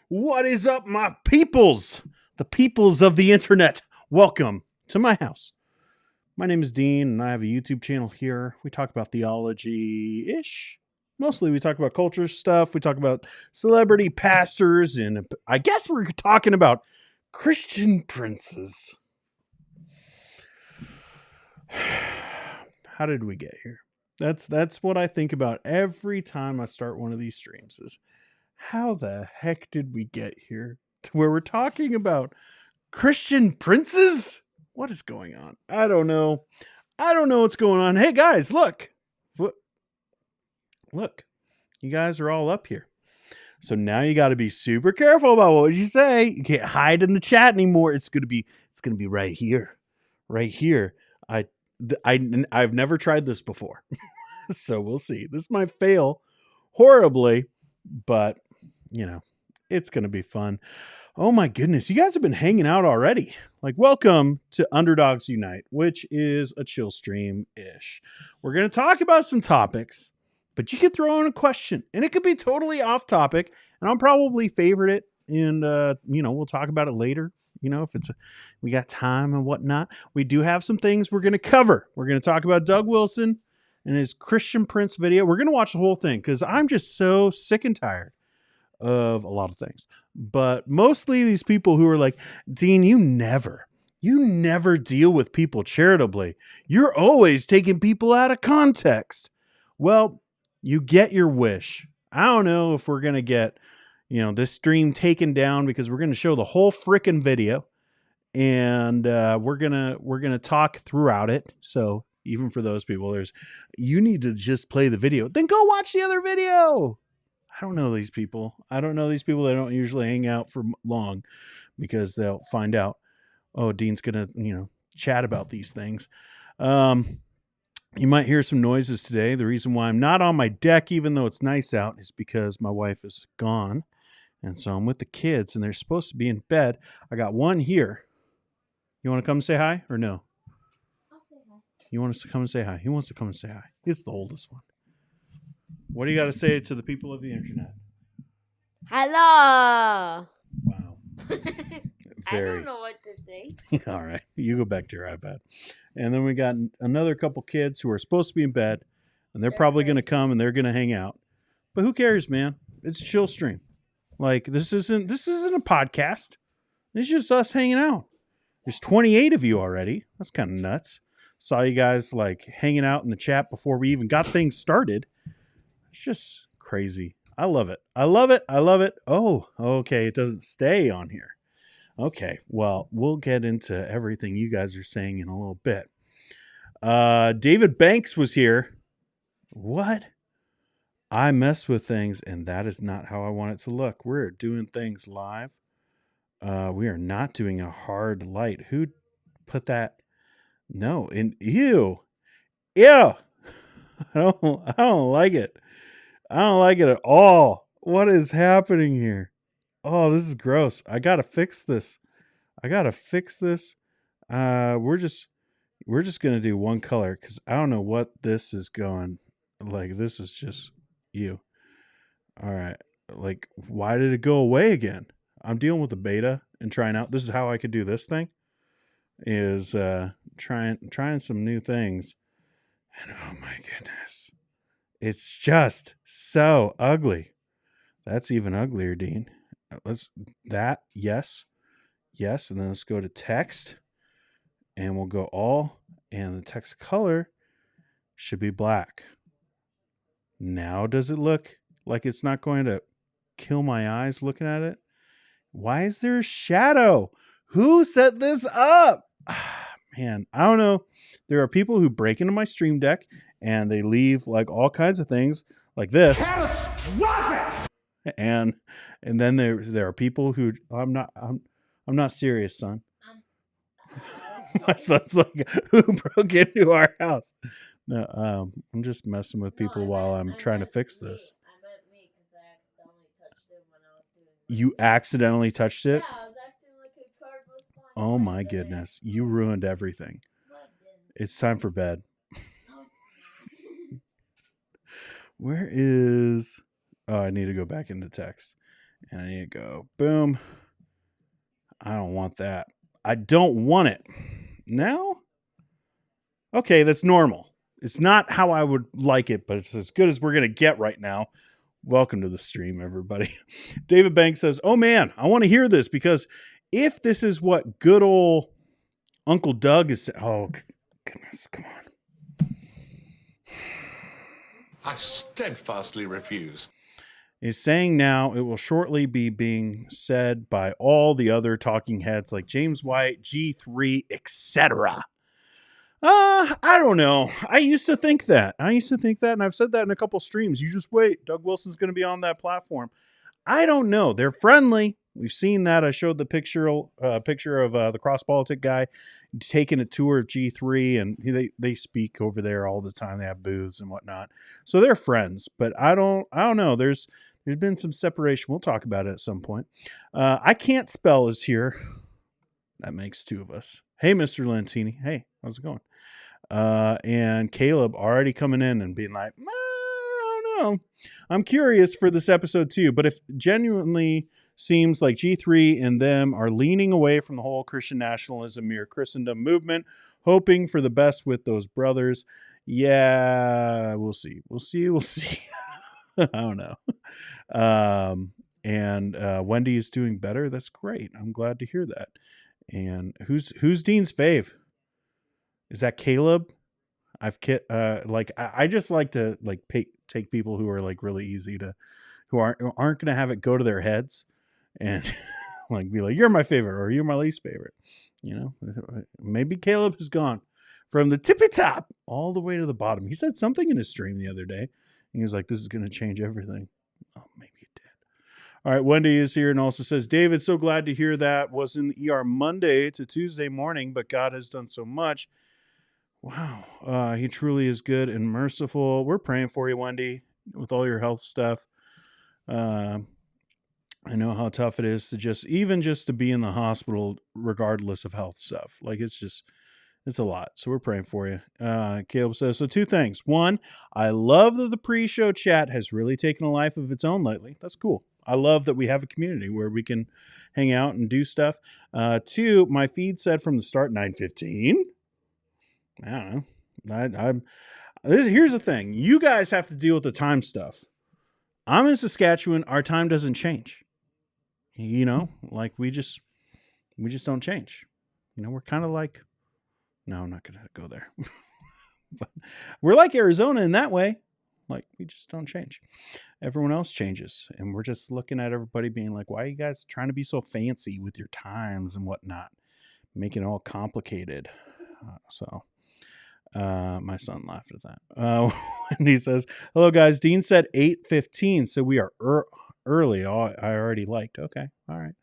What is up, my peoples? The peoples of the internet. Welcome to my house. My name is Dean, and I have a YouTube channel here. We talk about theology-ish. Mostly we talk about culture stuff. We talk about celebrity pastors, and I guess we're talking about Christian princes. How did we get here? That's what I think about every time I start one of these streams is how the heck did we get here to where we're talking about Christian princes? What is going on? I don't know. I don't know what's going on. Hey guys, look. Look. You guys are all up here. So now you got to be super careful about what you say. You can't hide in the chat anymore. It's going to be right here. Right here. I've never tried this before. So we'll see. This might fail horribly, but it's going to be fun. Oh my goodness. You guys have been hanging out already. Like, welcome to Underdogs Unite, which is a chill stream-ish. We're going to talk about some topics, but you could throw in a question, and it could be totally off topic, and I'll probably favorite it, and, we'll talk about it later. If we got time and whatnot. We do have some things we're going to cover. We're going to talk about Doug Wilson and his Christian Prince video. We're going to watch the whole thing because I'm just so sick and tired of a lot of things. But mostly these people who are like, Dean, you never deal with people charitably. You're always taking people out of context. Well, you get your wish. I don't know if we're going to get this stream taken down because we're going to show the whole frickin' video, and we're gonna talk throughout it. So even for those people, you need to just play the video, then go watch the other video. I don't know these people. They don't usually hang out for long because they'll find out, oh, Dean's gonna chat about these things. You might hear some noises today. The reason why I'm not on my deck, even though it's nice out, is because my wife is gone. And so I'm with the kids, and they're supposed to be in bed. I got one here. You want to come say hi or no? I'll say hi. You want us to come and say hi? He wants to come and say hi. It's the oldest one. What do you got to say to the people of the internet? Hello. Wow. I don't know what to say. All right. You go back to your iPad. And then we got another couple kids who are supposed to be in bed, and they're probably going to come and they're going to hang out. But who cares, man? It's a chill stream. Like, this isn't a podcast. It's just us hanging out. There's 28 of you already. That's kind of nuts. Saw you guys like hanging out in the chat before we even got things started. It's just crazy. I love it. Oh, okay. It doesn't stay on here. Okay. Well, we'll get into everything you guys are saying in a little bit. David Banks was here. What? I mess with things, and that is not how I want it to look. We're doing things live. We are not doing a hard light. Who put that? No, and ew. I don't like it. I don't like it at all. What is happening here? Oh, this is gross. I gotta fix this. We're just gonna do one color because I don't know what this is going. Like, this is just ew. All right. Like, why did it go away again? I'm dealing with the beta and trying out. This is how I could do this thing. Is trying some new things. And oh my goodness. It's just so ugly. That's even uglier, Dean. Yes. And then let's go to text. And we'll go all. And the text color should be black. Now does it look like it's not going to kill my eyes looking at it? Why is there a shadow? Who set this up? Man, I don't know. There are people who break into my stream deck and they leave like all kinds of things like this. Catastrophic! And then there are people who I'm not serious, son. My son's like, who broke into our house? No, I'm just messing with people while I'm trying to fix this. I meant me because I accidentally touched it when I was doing it. You accidentally touched it? Yeah, I was acting like a card was flying. Oh my goodness. You ruined everything. It's time for bed. Where is... Oh, I need to go back into text. And I need to go, boom. I don't want that. I don't want it. Now? Okay, that's normal. It's not how I would like it, but it's as good as we're going to get right now. Welcome to the stream, everybody. David Banks says, oh man, I want to hear this because if this is what good old Uncle Doug is saying, oh, goodness, come on. I steadfastly refuse. Is saying now, it will shortly be being said by all the other talking heads like James White, G3, etc. I don't know. I used to think that. And I've said that in a couple streams. You just wait. Doug Wilson's going to be on that platform. I don't know. They're friendly. We've seen that. I showed the picture of the cross politic guy taking a tour of G3, and they speak over there all the time. They have booths and whatnot, so they're friends. But I don't know. There's been some separation. We'll talk about it at some point. I can't spell is here. That makes two of us. Hey, Mr. Lantini. Hey, how's it going? And Caleb already coming in and being like, I don't know. I'm curious for this episode too, but if genuinely seems like G3 and them are leaning away from the whole Christian nationalism, mere Christendom movement, hoping for the best with those brothers. Yeah, we'll see. I don't know. And Wendy is doing better. That's great. I'm glad to hear that. And who's Dean's fave? Is that Caleb? I just like to take people who are like really easy to, who aren't going to have it go to their heads and like be like, you're my favorite or you're my least favorite. You know, maybe Caleb has gone from the tippy top all the way to the bottom. He said something in his stream the other day. And he was like, this is going to change everything. Oh, maybe it did. All right. Wendy is here and also says, David, so glad to hear that. Was in the ER Monday to Tuesday morning, but God has done so much. Wow. He truly is good and merciful. We're praying for you, Wendy, with all your health stuff. I know how tough it is to just to be in the hospital, regardless of health stuff. Like it's a lot. So we're praying for you. Caleb says, so two things. One, I love that the pre-show chat has really taken a life of its own lately. That's cool. I love that we have a community where we can hang out and do stuff. Two, my feed said from the start 9:15. I don't know. Here's the thing. You guys have to deal with the time stuff. I'm in Saskatchewan. Our time doesn't change. You know, like we just don't change. You know, we're kind of like, no, I'm not going to go there. But we're like Arizona in that way. Like we just don't change. Everyone else changes. And we're just looking at everybody being like, why are you guys trying to be so fancy with your times and whatnot? Making it all complicated. My son laughed at that. Wendy says, hello guys. Dean said 8:15. So we are early. I already liked. Okay. All right.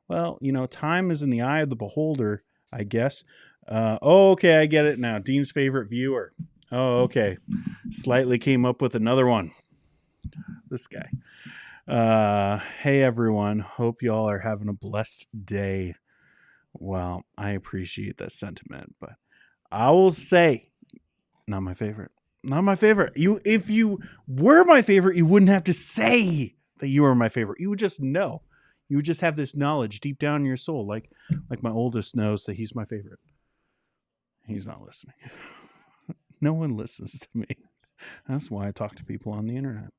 Well, you know, time is in the eye of the beholder, I guess. Okay. I get it now. Dean's favorite viewer. Oh, okay. Slightly came up with another one. This guy. Hey everyone. Hope y'all are having a blessed day. Well, I appreciate that sentiment, but I will say, not my favorite. If you were my favorite, you wouldn't have to say that you were my favorite. You would just know. You would just have this knowledge deep down in your soul, like my oldest knows that he's my favorite. He's not listening. No one listens to me. That's why I talk to people on the internet.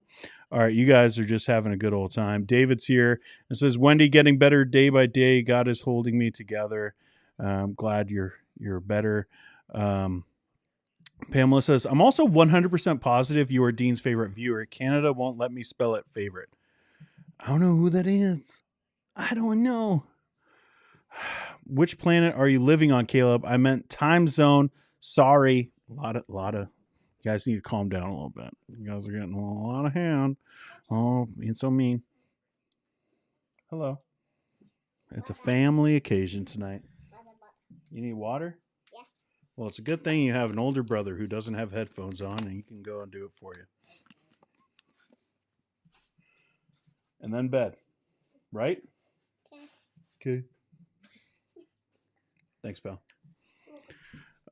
All right, you guys are just having a good old time. David's here and says, Wendy, getting better day by day. God is holding me together. I'm glad you're better. Pamela says, I'm also 100% positive you are Dean's favorite viewer. Canada won't let me spell it favorite. I don't know who that is. I don't know. Which planet are you living on, Caleb? I meant time zone. Sorry. A lot of you guys need to calm down a little bit. You guys are getting a lot of hand. Oh, being so mean. Hello. It's a family occasion tonight. You need water? Yeah. Well, it's a good thing you have an older brother who doesn't have headphones on and he can go and do it for you. And then bed. Right? Okay. Thanks, pal.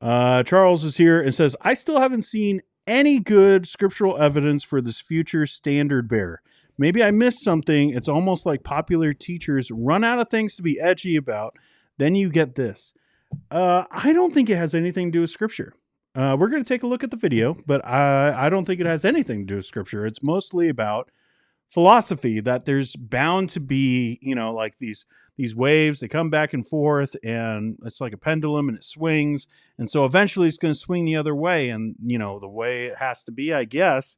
Charles is here and says, I still haven't seen any good scriptural evidence for this future standard bearer. maybe I missed something. It's almost like popular teachers run out of things to be edgy about. Then you get this. I don't think it has anything to do with scripture. We're going to take a look at the video, but I don't think it has anything to do with scripture. It's mostly about philosophy, that there's bound to be, like these waves, they come back and forth, and it's like a pendulum, and it swings. And so eventually it's going to swing the other way. And, the way it has to be, I guess,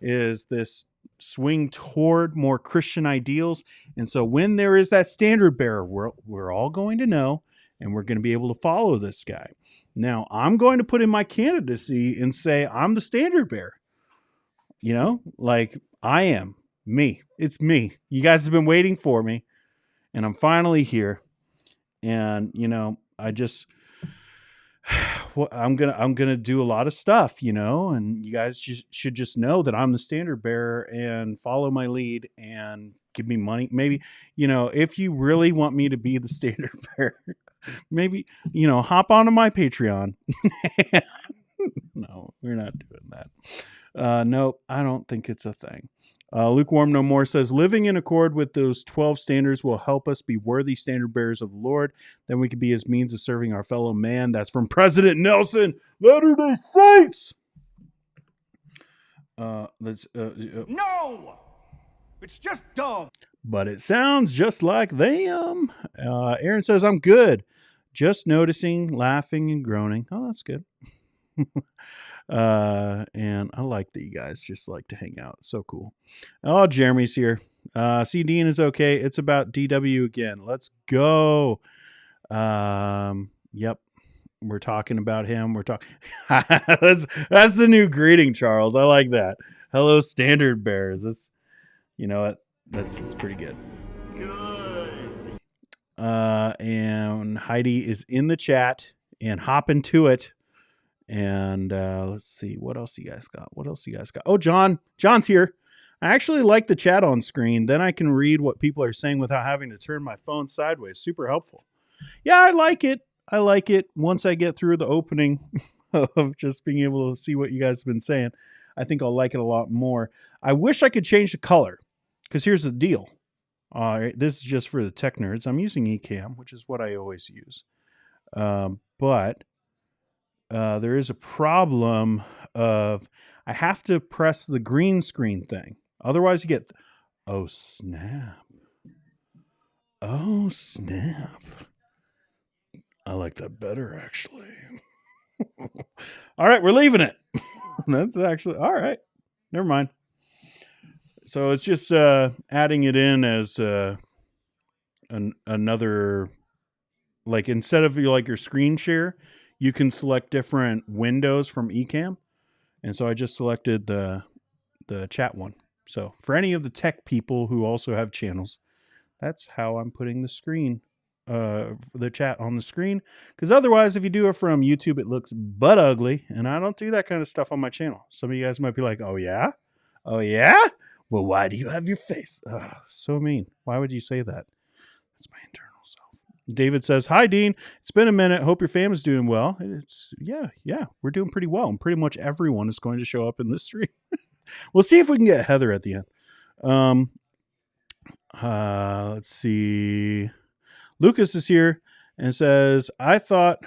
is this swing toward more Christian ideals. And so when there is that standard bearer, we're all going to know, and we're going to be able to follow this guy. Now, I'm going to put in my candidacy and say I'm the standard bearer. Like I am. Me. It's me. You guys have been waiting for me, and I'm finally here. And I just I'm gonna do a lot of stuff, and you guys should just know that I'm the standard bearer and follow my lead and give me money. Maybe, if you really want me to be the standard bearer, maybe, hop onto my Patreon. No, we're not doing that. Nope, I don't think it's a thing. Lukewarm No More says, living in accord with those 12 standards will help us be worthy standard bearers of the Lord. Then we can be his means of serving our fellow man. That's from President Nelson. Latter-day Saints. No, it's just dumb. But it sounds just like them. Aaron says, I'm good. Just noticing, laughing, and groaning. Oh, that's good. And I like that you guys just like to hang out. So cool. Oh, Jeremy's here. C. Dean is okay. It's about DW again. Let's go. Yep. We're talking about him. We're talking. That's the new greeting, Charles. I like that. Hello, standard bearers. That's, that's pretty good. Good. And Heidi is in the chat and hopping to it. And let's see, what else you guys got? Oh, John's here. I actually like the chat on screen. Then I can read what people are saying without having to turn my phone sideways. Super helpful. Yeah, I like it. Once I get through the opening of just being able to see what you guys have been saying, I think I'll like it a lot more. I wish I could change the color, because here's the deal. All right, this is just for the tech nerds. I'm using Ecamm, which is what I always use. But there is a problem of I have to press the green screen thing. Otherwise you get, oh snap. I like that better, actually. All right, we're leaving it. That's actually, all right. Never mind. So it's just adding it in as another, like instead of your screen share, you can select different windows from Ecamm. And so I just selected the chat one. So for any of the tech people who also have channels, that's how I'm putting the screen, the chat on the screen. Because otherwise, if you do it from YouTube, it looks butt ugly. And I don't do that kind of stuff on my channel. Some of you guys might be like, oh yeah? Oh yeah? Well, why do you have your face? Ugh, so mean. Why would you say that? That's my internal self. David says, hi, Dean. It's been a minute. Hope your family's doing well. Yeah, we're doing pretty well. And pretty much everyone is going to show up in this stream. We'll see if we can get Heather at the end. Let's see. Lucas is here and says, I thought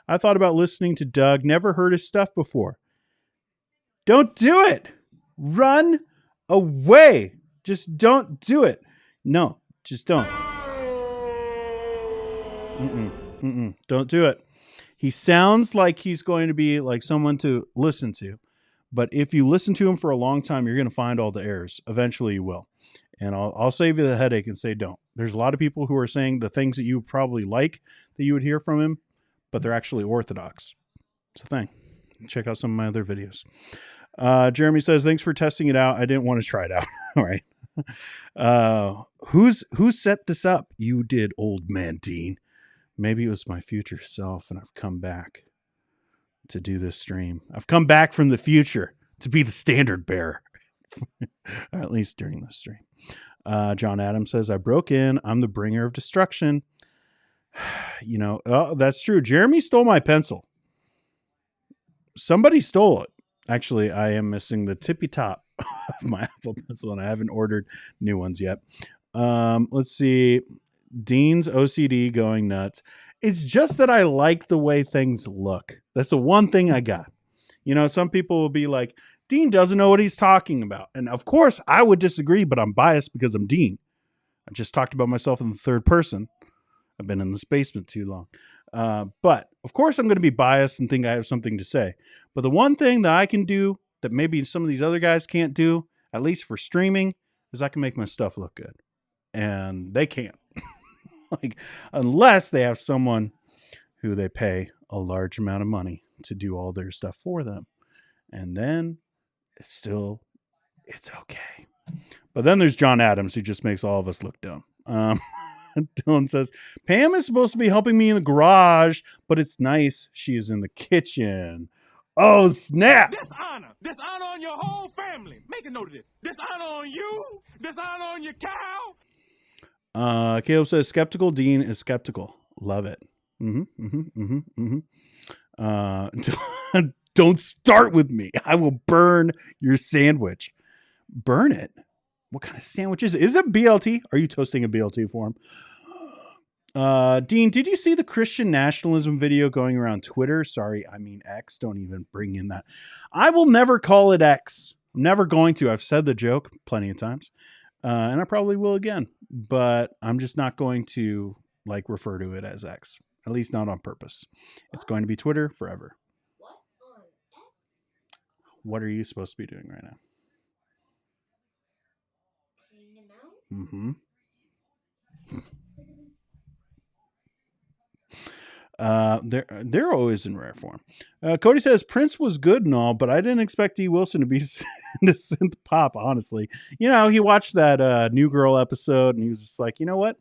about listening to Doug. Never heard his stuff before. Don't do it. Run away. Just don't do it. No, just don't. Don't do it. He sounds like he's going to be like someone to listen to. But if you listen to him for a long time, you're going to find all the errors. Eventually you will. And I'll save you the headache and say don't. There's a lot of people who are saying the things that you probably like that you would hear from him, but they're actually orthodox. It's a thing. Check out some of my other videos. Jeremy says, thanks for testing it out. I didn't want to try it out. All right. Who set this up? You did, old man Dean. Maybe it was my future self, and I've come back to do this stream. I've come back from the future to be the standard bearer. Or at least during this stream. John Adams says, I broke in. I'm the bringer of destruction. Oh, that's true. Jeremy stole my pencil. Somebody stole it. Actually, I am missing the tippy top my Apple Pencil, and I haven't ordered new ones yet. Let's see. Dean's OCD going nuts. It's just that I like the way things look. That's the one thing I got. You know, some people will be like, Dean doesn't know what he's talking about. And of course, I would disagree, but I'm biased because I'm Dean. I just talked about myself in the third person. I've been in this basement too long. But of course, I'm going to be biased and think I have something to say. But the one thing that I can do that maybe some of these other guys can't do, at least for streaming, is I can make my stuff look good. And they can't. Like, unless they have someone who they pay a large amount of money to do all their stuff for them. And then it's okay. But then there's John Adams, who just makes all of us look dumb. Dylan says, Pam is supposed to be helping me in the garage, but it's nice she is in the kitchen. Oh, snap. Dishonor on your whole family. Make a note of this. Dishonor on you. Dishonor on your cow. Caleb says, skeptical Dean is skeptical. Love it. Don't start with me. I will burn your sandwich. Burn it? What kind of sandwich is it? Is it BLT? Are you toasting a BLT for him? Dean, did you see the Christian nationalism video going around Twitter? Sorry, I mean X. Don't even bring in that. I will never call it X. I'm never going to. I've said the joke plenty of times. And I probably will again. But I'm just not going to refer to it as X. At least not on purpose. It's going to be Twitter forever. What on X? What are you supposed to be doing right now? Clean them out? Mm-hmm. They're always in rare form. Cody says Prince was good and all, but I didn't expect E. Wilson to be into synth pop, honestly. You know, he watched that New Girl episode and he was just like, you know what?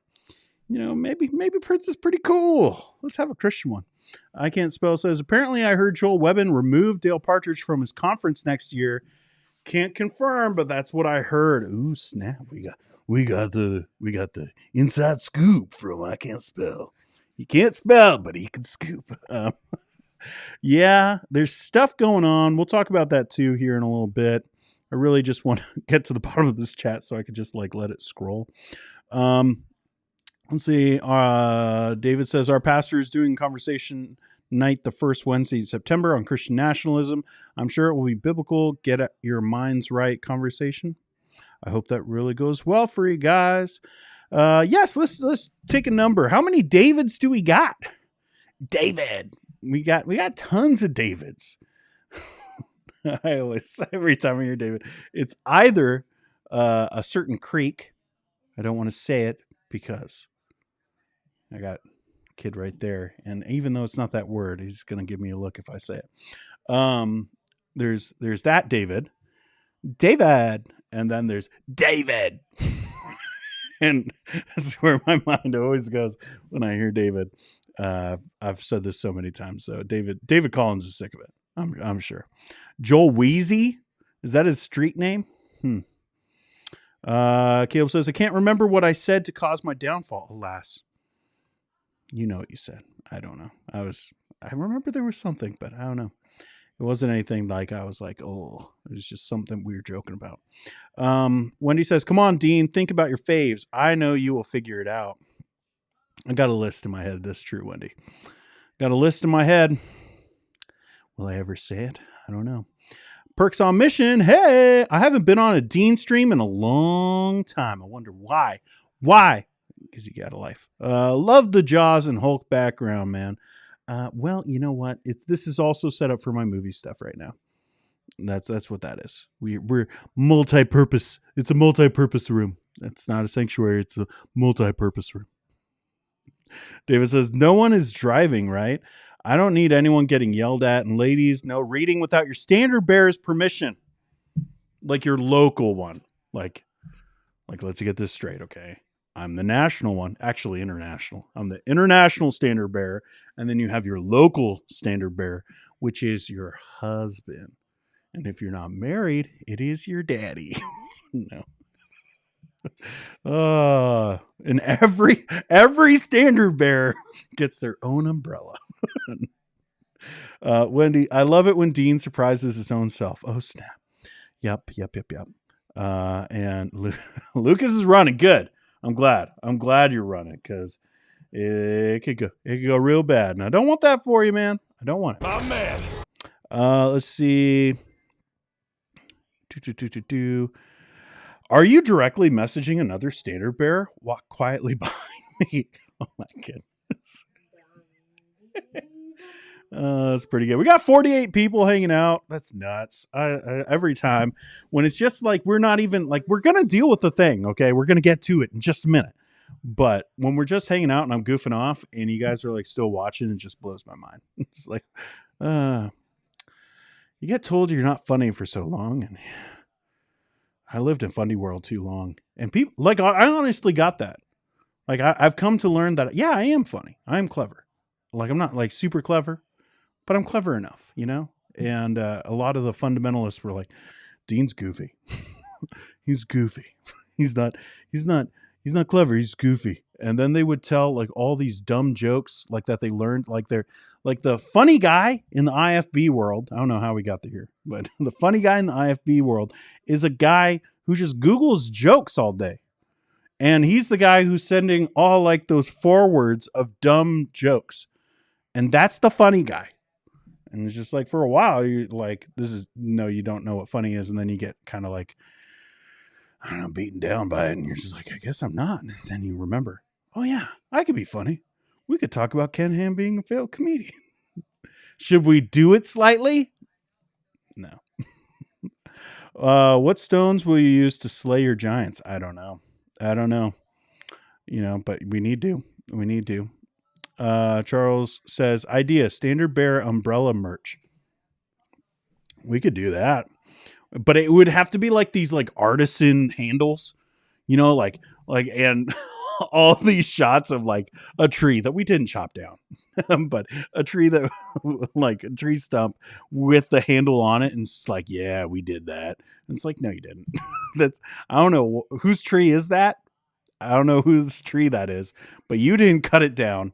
You know, maybe Prince is pretty cool. Let's have a Christian one. I Can't Spell says, apparently I heard Joel Webbin remove Dale Partridge from his conference next year. Can't confirm, but that's what I heard. Ooh, snap. We got the inside scoop from I Can't Spell. He can't spell, but he can scoop. Yeah, there's stuff going on. We'll talk about that too here in a little bit. I really just want to get to the bottom of this chat so I could just let it scroll. Let's see. David says our pastor is doing conversation night the first Wednesday in September on Christian nationalism. I'm sure it will be biblical. Get your minds right conversation. I hope that really goes well for you guys. Yes, let's take a number. How many Davids do we got? David. We got tons of Davids. Every time I hear David, it's either a certain creek. I don't want to say it because I got a kid right there. And even though it's not that word, he's going to give me a look if I say it. There's that David, and then there's David. And this is where my mind always goes when I hear David. I've said this so many times. So David Collins is sick of it. I'm sure. Joel Wheezy, is that his street name? Caleb says, I can't remember what I said to cause my downfall. Alas, you know what you said. I don't know. I remember there was something, but I don't know. It wasn't anything like I was like, oh, it was just something we were joking about. Wendy says, come on, Dean, think about your faves. I know you will figure it out. I got a list in my head. That's true, Wendy. Got a list in my head. Will I ever say it? I don't know. Perks on Mission. Hey, I haven't been on a Dean stream in a long time. I wonder why. Why? Because you got a life. Love the Jaws and Hulk background, man. Well, you know what? This is also set up for my movie stuff right now. That's what that is. We're multi-purpose. It's a multi-purpose room. It's not a sanctuary. It's a multi-purpose room. David says, no one is driving, right? I don't need anyone getting yelled at. And ladies, no reading without your standard bearer's permission. Like your local one. Like let's get this straight, okay? I'm the national one, actually international. I'm the international standard bearer. And then you have your local standard bearer, which is your husband. And if you're not married, it is your daddy. No. And every standard bearer gets their own umbrella. Wendy, I love it when Dean surprises his own self. Oh, snap. Yep. And Lucas is running good. I'm glad you're running, because it could go real bad. And I don't want that for you, man. I don't want it. My man. Let's see. Are you directly messaging another standard bearer? Walk quietly behind me. Oh my goodness. That's pretty good. We got 48 people hanging out. That's nuts. I every time when it's just like, we're not even like, we're going to deal with the thing. Okay. We're going to get to it in just a minute. But when we're just hanging out and I'm goofing off and you guys are like still watching, it just blows my mind. It's like, you get told you're not funny for so long. And I lived in Funny World too long. And people like, I honestly got that. Like I've come to learn that, yeah, I am funny. I am clever. Like I'm not like super clever, but I'm clever enough, you know? And a lot of the fundamentalists were like, Dean's goofy. He's goofy. He's not clever. He's goofy. And then they would tell like all these dumb jokes like that they learned, like they're like the funny guy in the IFB world. I don't know how we got here, but the funny guy in the IFB world is a guy who just Googles jokes all day. And he's the guy who's sending all like those forwards of dumb jokes. And that's the funny guy. And it's just like, for a while, you're like, you don't know what funny is. And then you get kind of like, I don't know, beaten down by it. And you're just like, I guess I'm not. And then you remember, oh yeah, I could be funny. We could talk about Ken Ham being a failed comedian. Should we do it slightly? No. What stones will you use to slay your giants? I don't know. You know, but we need to. Charles says, idea, standard bearer umbrella merch. We could do that. But it would have to be like these like artisan handles, you know, like and all these shots of like a tree that we didn't chop down, but a tree that like a tree stump with the handle on it. And it's like, yeah, we did that. And it's like, no, you didn't. I don't know whose tree is that. I don't know whose tree that is, but you didn't cut it down.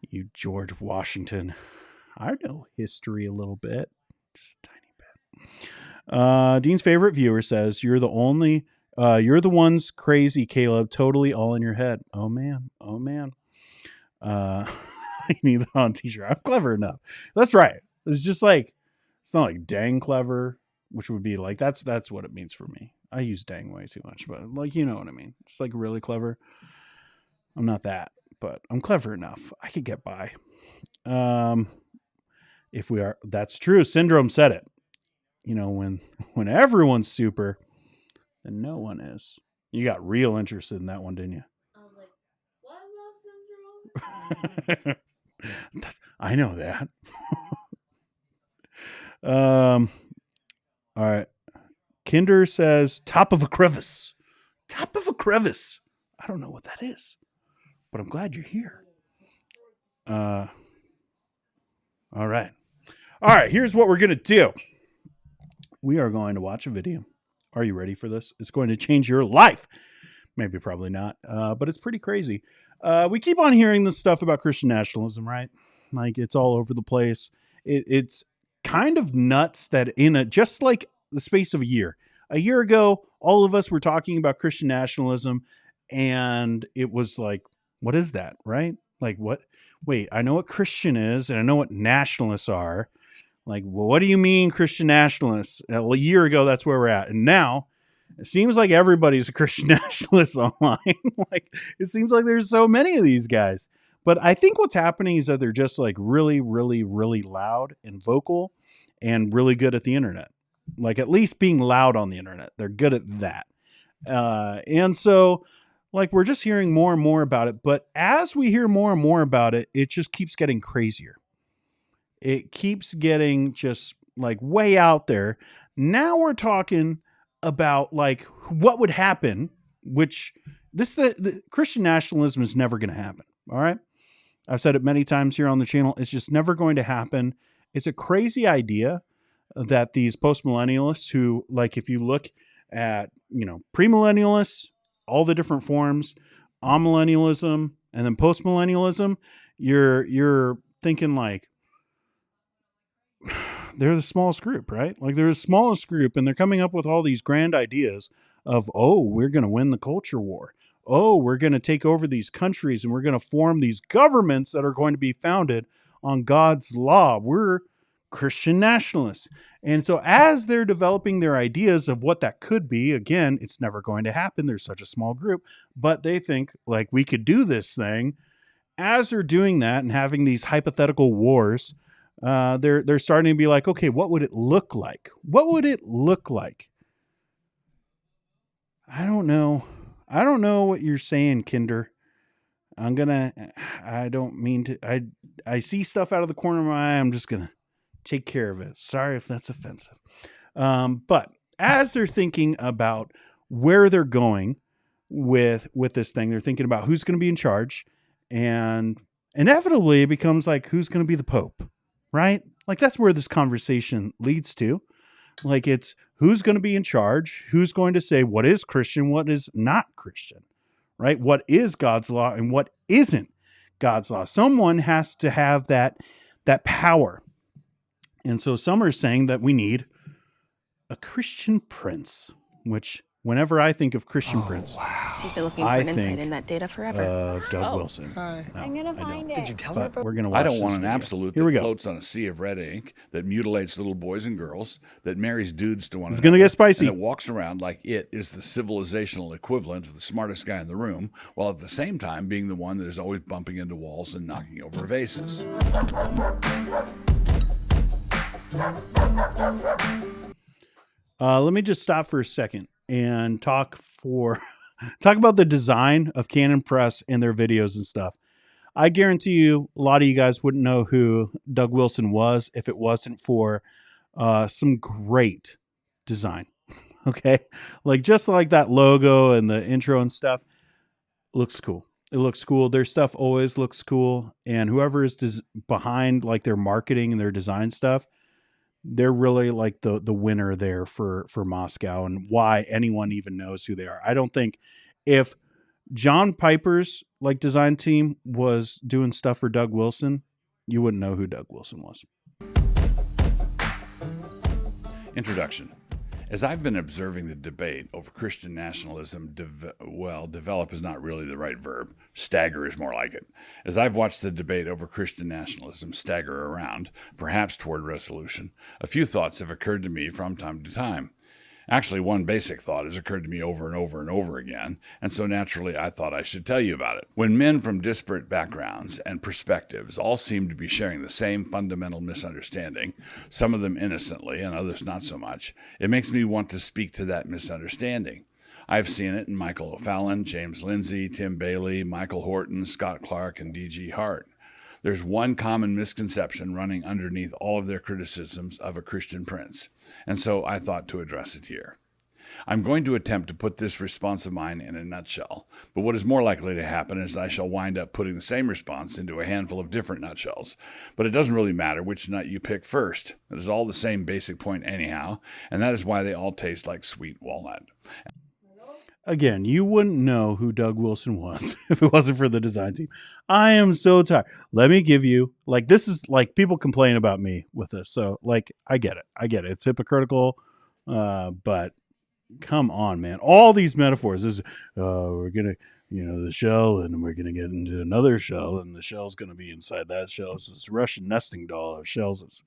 You George Washington. I know history a little bit, just a tiny bit. Dean's favorite viewer says, you're the ones crazy, Caleb, totally all in your head. Oh man. I need that on t-shirt. I'm clever enough. That's right. It's just like, it's not like dang clever, which would be like, that's what it means for me. I use dang way too much, but like, you know what I mean? It's like really clever. I'm not that, but I'm clever enough. I could get by. If we are, that's true. Syndrome said it. You know, when everyone's super, then no one is. You got real interested in that one, didn't you? I was like, what about syndrome? I know that. All right. Kinder says, top of a crevice. Top of a crevice. I don't know what that is, but I'm glad you're here. All right. Here's what we're going to do. We are going to watch a video. Are you ready for this? It's going to change your life. Maybe, probably not. But it's pretty crazy. We keep on hearing this stuff about Christian nationalism, right? Like it's all over the place. It's kind of nuts that just like the space of a year ago, all of us were talking about Christian nationalism, and it was like, what is that? Right? Like what? Wait, I know what Christian is, and I know what nationalists are. Like, well, what do you mean Christian nationalists? A year ago, that's where we're at. And now it seems like everybody's a Christian nationalist online. Like, it seems like there's so many of these guys. But I think what's happening is that they're just like really, really, really loud and vocal and really good at the internet. Like at least being loud on the internet. They're good at that. And so like we're just hearing more and more about it. But as we hear more and more about it, it just keeps getting crazier. It keeps getting just like way out there. Now we're talking about like what would happen, which the Christian nationalism is never going to happen. All right. I've said it many times here on the channel. It's just never going to happen. It's a crazy idea that these post-millennialists who, like, if you look at, you know, premillennialists, all the different forms, amillennialism, and then post-millennialism, you're thinking like, they're the smallest group, right? Like they're the smallest group, and they're coming up with all these grand ideas of, oh, we're going to win the culture war. Oh, we're going to take over these countries, and we're going to form these governments that are going to be founded on God's law. We're Christian nationalists. And so as they're developing their ideas of what that could be, again, it's never going to happen. There's such a small group, but they think like we could do this thing. As they're doing that and having these hypothetical wars, they're starting to be like, okay, what would it look like? What would it look like? I don't know. I don't know what you're saying, Kinder. I don't mean to, I see stuff out of the corner of my eye. I'm just going to take care of it. Sorry if that's offensive. But as they're thinking about where they're going with this thing, they're thinking about who's going to be in charge, and inevitably it becomes like, who's going to be the Pope, right? Like that's where this conversation leads to. Like it's who's going to be in charge, who's going to say what is Christian, what is not Christian, right? What is God's law and what isn't God's law? Someone has to have that power. And so some are saying that we need a Christian prince, which whenever I think of Christian prince, She's been looking for an insight in that data forever. Doug Wilson. Hi. No, I'm gonna I find don't. it. Did you tell But her? we're gonna watch I don't this want an video. absolute Here we that go. floats on a sea of red ink, that mutilates little boys and girls, that marries dudes to one It's another. gonna get spicy. And that walks around like it is the civilizational equivalent of the smartest guy in the room, while at the same time being the one that is always bumping into walls and knocking over vases. Let me just stop for a second and talk about the design of Canon Press and their videos and stuff. I guarantee you a lot of you guys wouldn't know who Doug Wilson was if it wasn't for some great design. Okay? Like just like that logo and the intro and stuff looks cool. It looks cool. Their stuff always looks cool. And whoever is behind like their marketing and their design stuff, they're really like the winner there for Moscow and why anyone even knows who they are. I don't think if John Piper's like design team was doing stuff for Doug Wilson, you wouldn't know who Doug Wilson was. Introduction. As I've been observing the debate over Christian nationalism, develop is not really the right verb. Stagger is more like it. As I've watched the debate over Christian nationalism stagger around, perhaps toward resolution, a few thoughts have occurred to me from time to time. Actually, one basic thought has occurred to me over and over and over again, and so naturally I thought I should tell you about it. When men from disparate backgrounds and perspectives all seem to be sharing the same fundamental misunderstanding, some of them innocently and others not so much, it makes me want to speak to that misunderstanding. I've seen it in Michael O'Fallon, James Lindsay, Tim Bailey, Michael Horton, Scott Clark, and D.G. Hart. There's one common misconception running underneath all of their criticisms of a Christian prince, and so I thought to address it here. I'm going to attempt to put this response of mine in a nutshell, but what is more likely to happen is I shall wind up putting the same response into a handful of different nutshells. But it doesn't really matter which nut you pick first. It is all the same basic point anyhow, and that is why they all taste like sweet walnut. Again, you wouldn't know who Doug Wilson was if it wasn't for the design team. I am so tired. Let me give you, like, this is like people complain about me with this. So, like, I get it. It's hypocritical, but come on, man. All these metaphors is, we're going to, the shell, and we're going to get into another shell, and the shell's going to be inside that shell. It's this Russian nesting doll of shells. It's,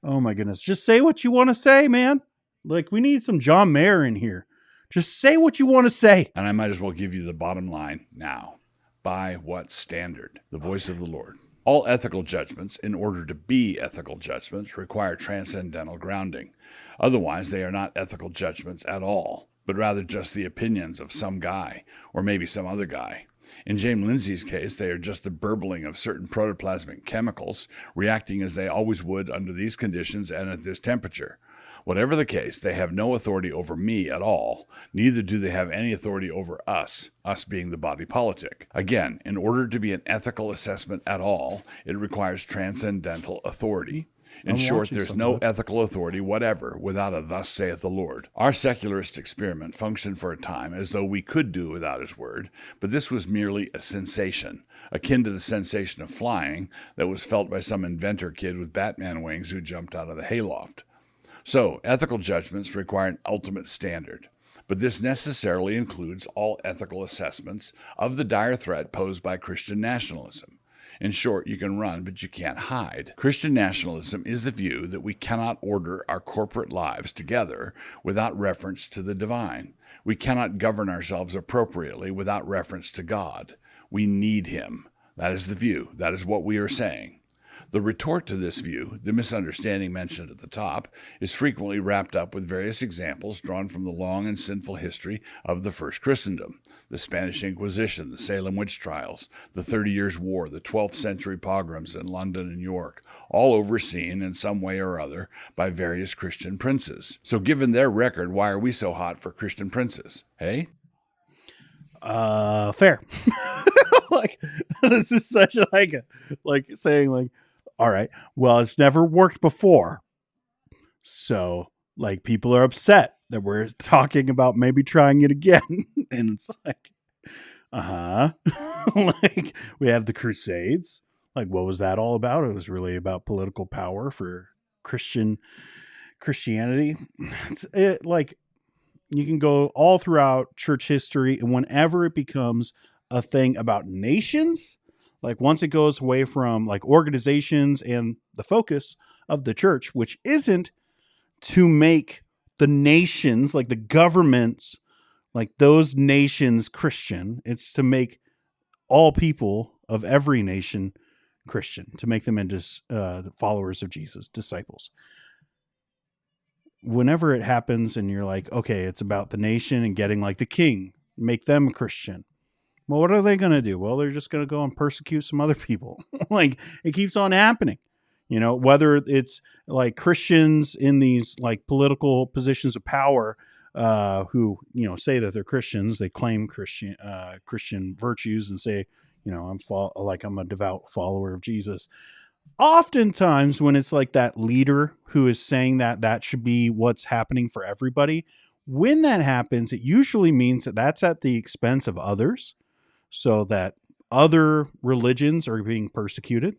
oh, my goodness. Just say what you want to say, man. Like, we need some John Mayer in here. Just say what you want to say. And I might as well give you the bottom line now. By what standard? The voice of the Lord. All ethical judgments, in order to be ethical judgments, require transcendental grounding. Otherwise, they are not ethical judgments at all, but rather just the opinions of some guy, or maybe some other guy. In James Lindsay's case, they are just the burbling of certain protoplasmic chemicals, reacting as they always would under these conditions and at this temperature. Whatever the case, they have no authority over me at all. Neither do they have any authority over us being the body politic. Again, in order to be an ethical assessment at all, it requires transcendental authority. In short, there's no ethical authority whatever without a thus saith the Lord. Our secularist experiment functioned for a time as though we could do without his word, but this was merely a sensation, akin to the sensation of flying that was felt by some inventor kid with Batman wings who jumped out of the hayloft. So, ethical judgments require an ultimate standard. But this necessarily includes all ethical assessments of the dire threat posed by Christian nationalism. In short, you can run, but you can't hide. Christian nationalism is the view that we cannot order our corporate lives together without reference to the divine. We cannot govern ourselves appropriately without reference to God. We need him. That is the view. That is what we are saying. The retort to this view, the misunderstanding mentioned at the top, is frequently wrapped up with various examples drawn from the long and sinful history of the First Christendom, the Spanish Inquisition, the Salem witch trials, the 30 Years' War, the 12th century pogroms in London and York, all overseen in some way or other by various Christian princes. So given their record, why are we so hot for Christian princes? Hey? Fair. Like, this is such like saying like, all right, well, it's never worked before. So, like, people are upset that we're talking about maybe trying it again. And it's like, like, we have the Crusades. Like, what was that all about? It was really about political power for Christianity. Like, you can go all throughout church history, and whenever it becomes a thing about nations, like once it goes away from like organizations and the focus of the church, which isn't to make the nations, like the governments, like those nations Christian, it's to make all people of every nation Christian, to make them into followers of Jesus, disciples. Whenever it happens and you're like, okay, it's about the nation and getting like the king, make them Christian. Well, what are they going to do? Well, they're just going to go and persecute some other people. Like, it keeps on happening, you know, whether it's like Christians in these like political positions of power, who, you know, say that they're Christians, they claim Christian virtues and say, you know, I'm a devout follower of Jesus. Oftentimes when it's like that leader who is saying that should be what's happening for everybody, when that happens, it usually means that that's at the expense of others, so that other religions are being persecuted.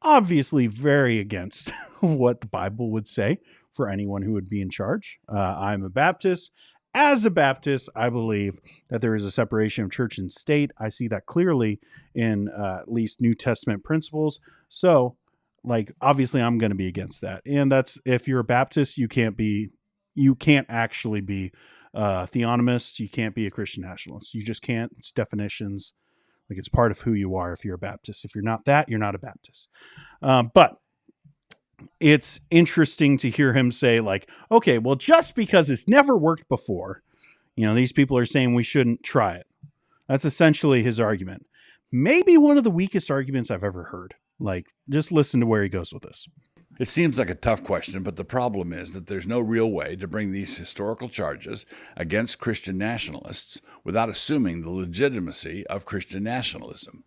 Obviously very against what the Bible would say for anyone who would be in charge. I'm a Baptist. As a Baptist, I believe that there is a separation of church and state. I see that clearly in at least New Testament principles. So, like, obviously I'm going to be against that. And that's, if you're a Baptist, you can't actually be theonomist. You can't be a Christian nationalist. You just can't. It's definitions. Like, it's part of who you are if you're a Baptist. If you're not that, you're not a Baptist. But it's interesting to hear him say, like, okay, well, just because it's never worked before, you know, these people are saying we shouldn't try it. That's essentially his argument. Maybe one of the weakest arguments I've ever heard. Like, just listen to where he goes with this. It seems like a tough question, but the problem is that there's no real way to bring these historical charges against Christian nationalists without assuming the legitimacy of Christian nationalism.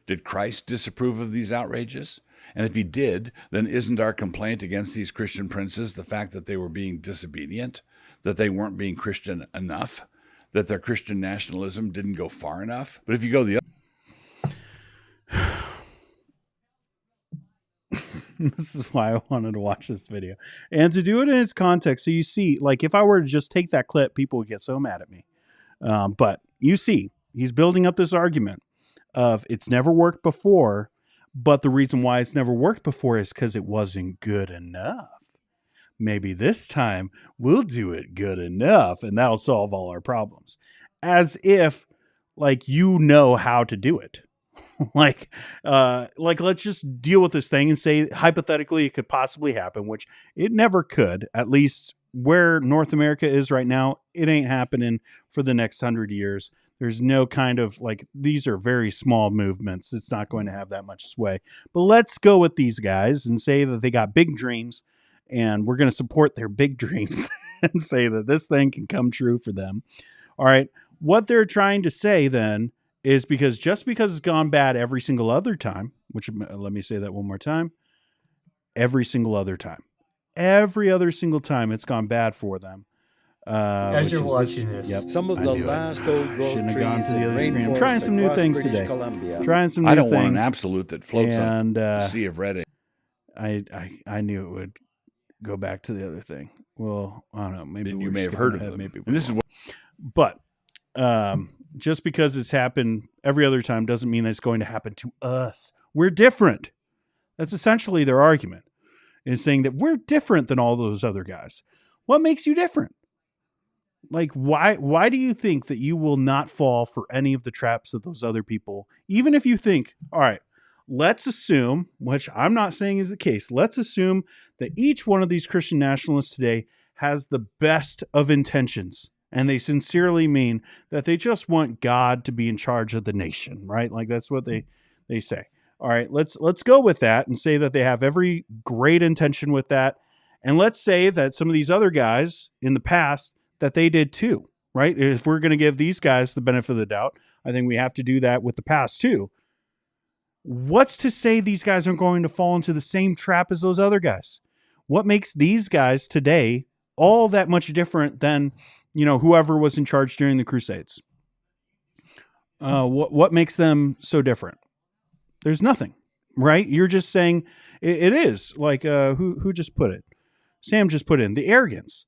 Did Christ disapprove of these outrages? And if he did, then isn't our complaint against these Christian princes the fact that they were being disobedient, that they weren't being Christian enough, that their Christian nationalism didn't go far enough? But if you go the other... This is why I wanted to watch this video and to do it in its context. So you see, like, if I were to just take that clip, people would get so mad at me. But you see, he's building up this argument of it's never worked before, but the reason why it's never worked before is because it wasn't good enough. Maybe this time we'll do it good enough and that'll solve all our problems. As if, like, you know how to do it. like, let's just deal with this thing and say, hypothetically, it could possibly happen, which it never could. At least where North America is right now, it ain't happening for the next 100 years. There's no kind of, like, these are very small movements. It's not going to have that much sway. But let's go with these guys and say that they got big dreams, and we're going to support their big dreams and say that this thing can come true for them. All right. What they're trying to say then is, because just because it's gone bad every single other time, which, let me say that one more time, every single other time. Every other single time it's gone bad for them. As you're watching this, yep, some of the last old growth shouldn't have trees gone to the in other screen. I'm rainforests trying some new across things British today. Columbia. Trying some new I don't things. want an absolute that floats on and the sea of red ink. I knew it would go back to the other thing. Well, I don't know. Maybe You may have heard of them. Maybe And this is what but just because it's happened every other time doesn't mean that it's going to happen to us. We're different. That's essentially their argument, is saying that we're different than all those other guys. What makes you different? Like, why do you think that you will not fall for any of the traps of those other people? Even if you think, all right, let's assume, which I'm not saying is the case, let's assume that each one of these Christian nationalists today has the best of intentions. And they sincerely mean that they just want God to be in charge of the nation, right? Like that's what they say. All right, let's go with that and say that they have every great intention with that. And let's say that some of these other guys in the past, that they did too, right? If we're going to give these guys the benefit of the doubt, I think we have to do that with the past too. What's to say these guys aren't going to fall into the same trap as those other guys? What makes these guys today all that much different than, whoever was in charge during the Crusades? What makes them so different? There's nothing, right? You're just saying it is like, who just put it? Sam just put in the arrogance.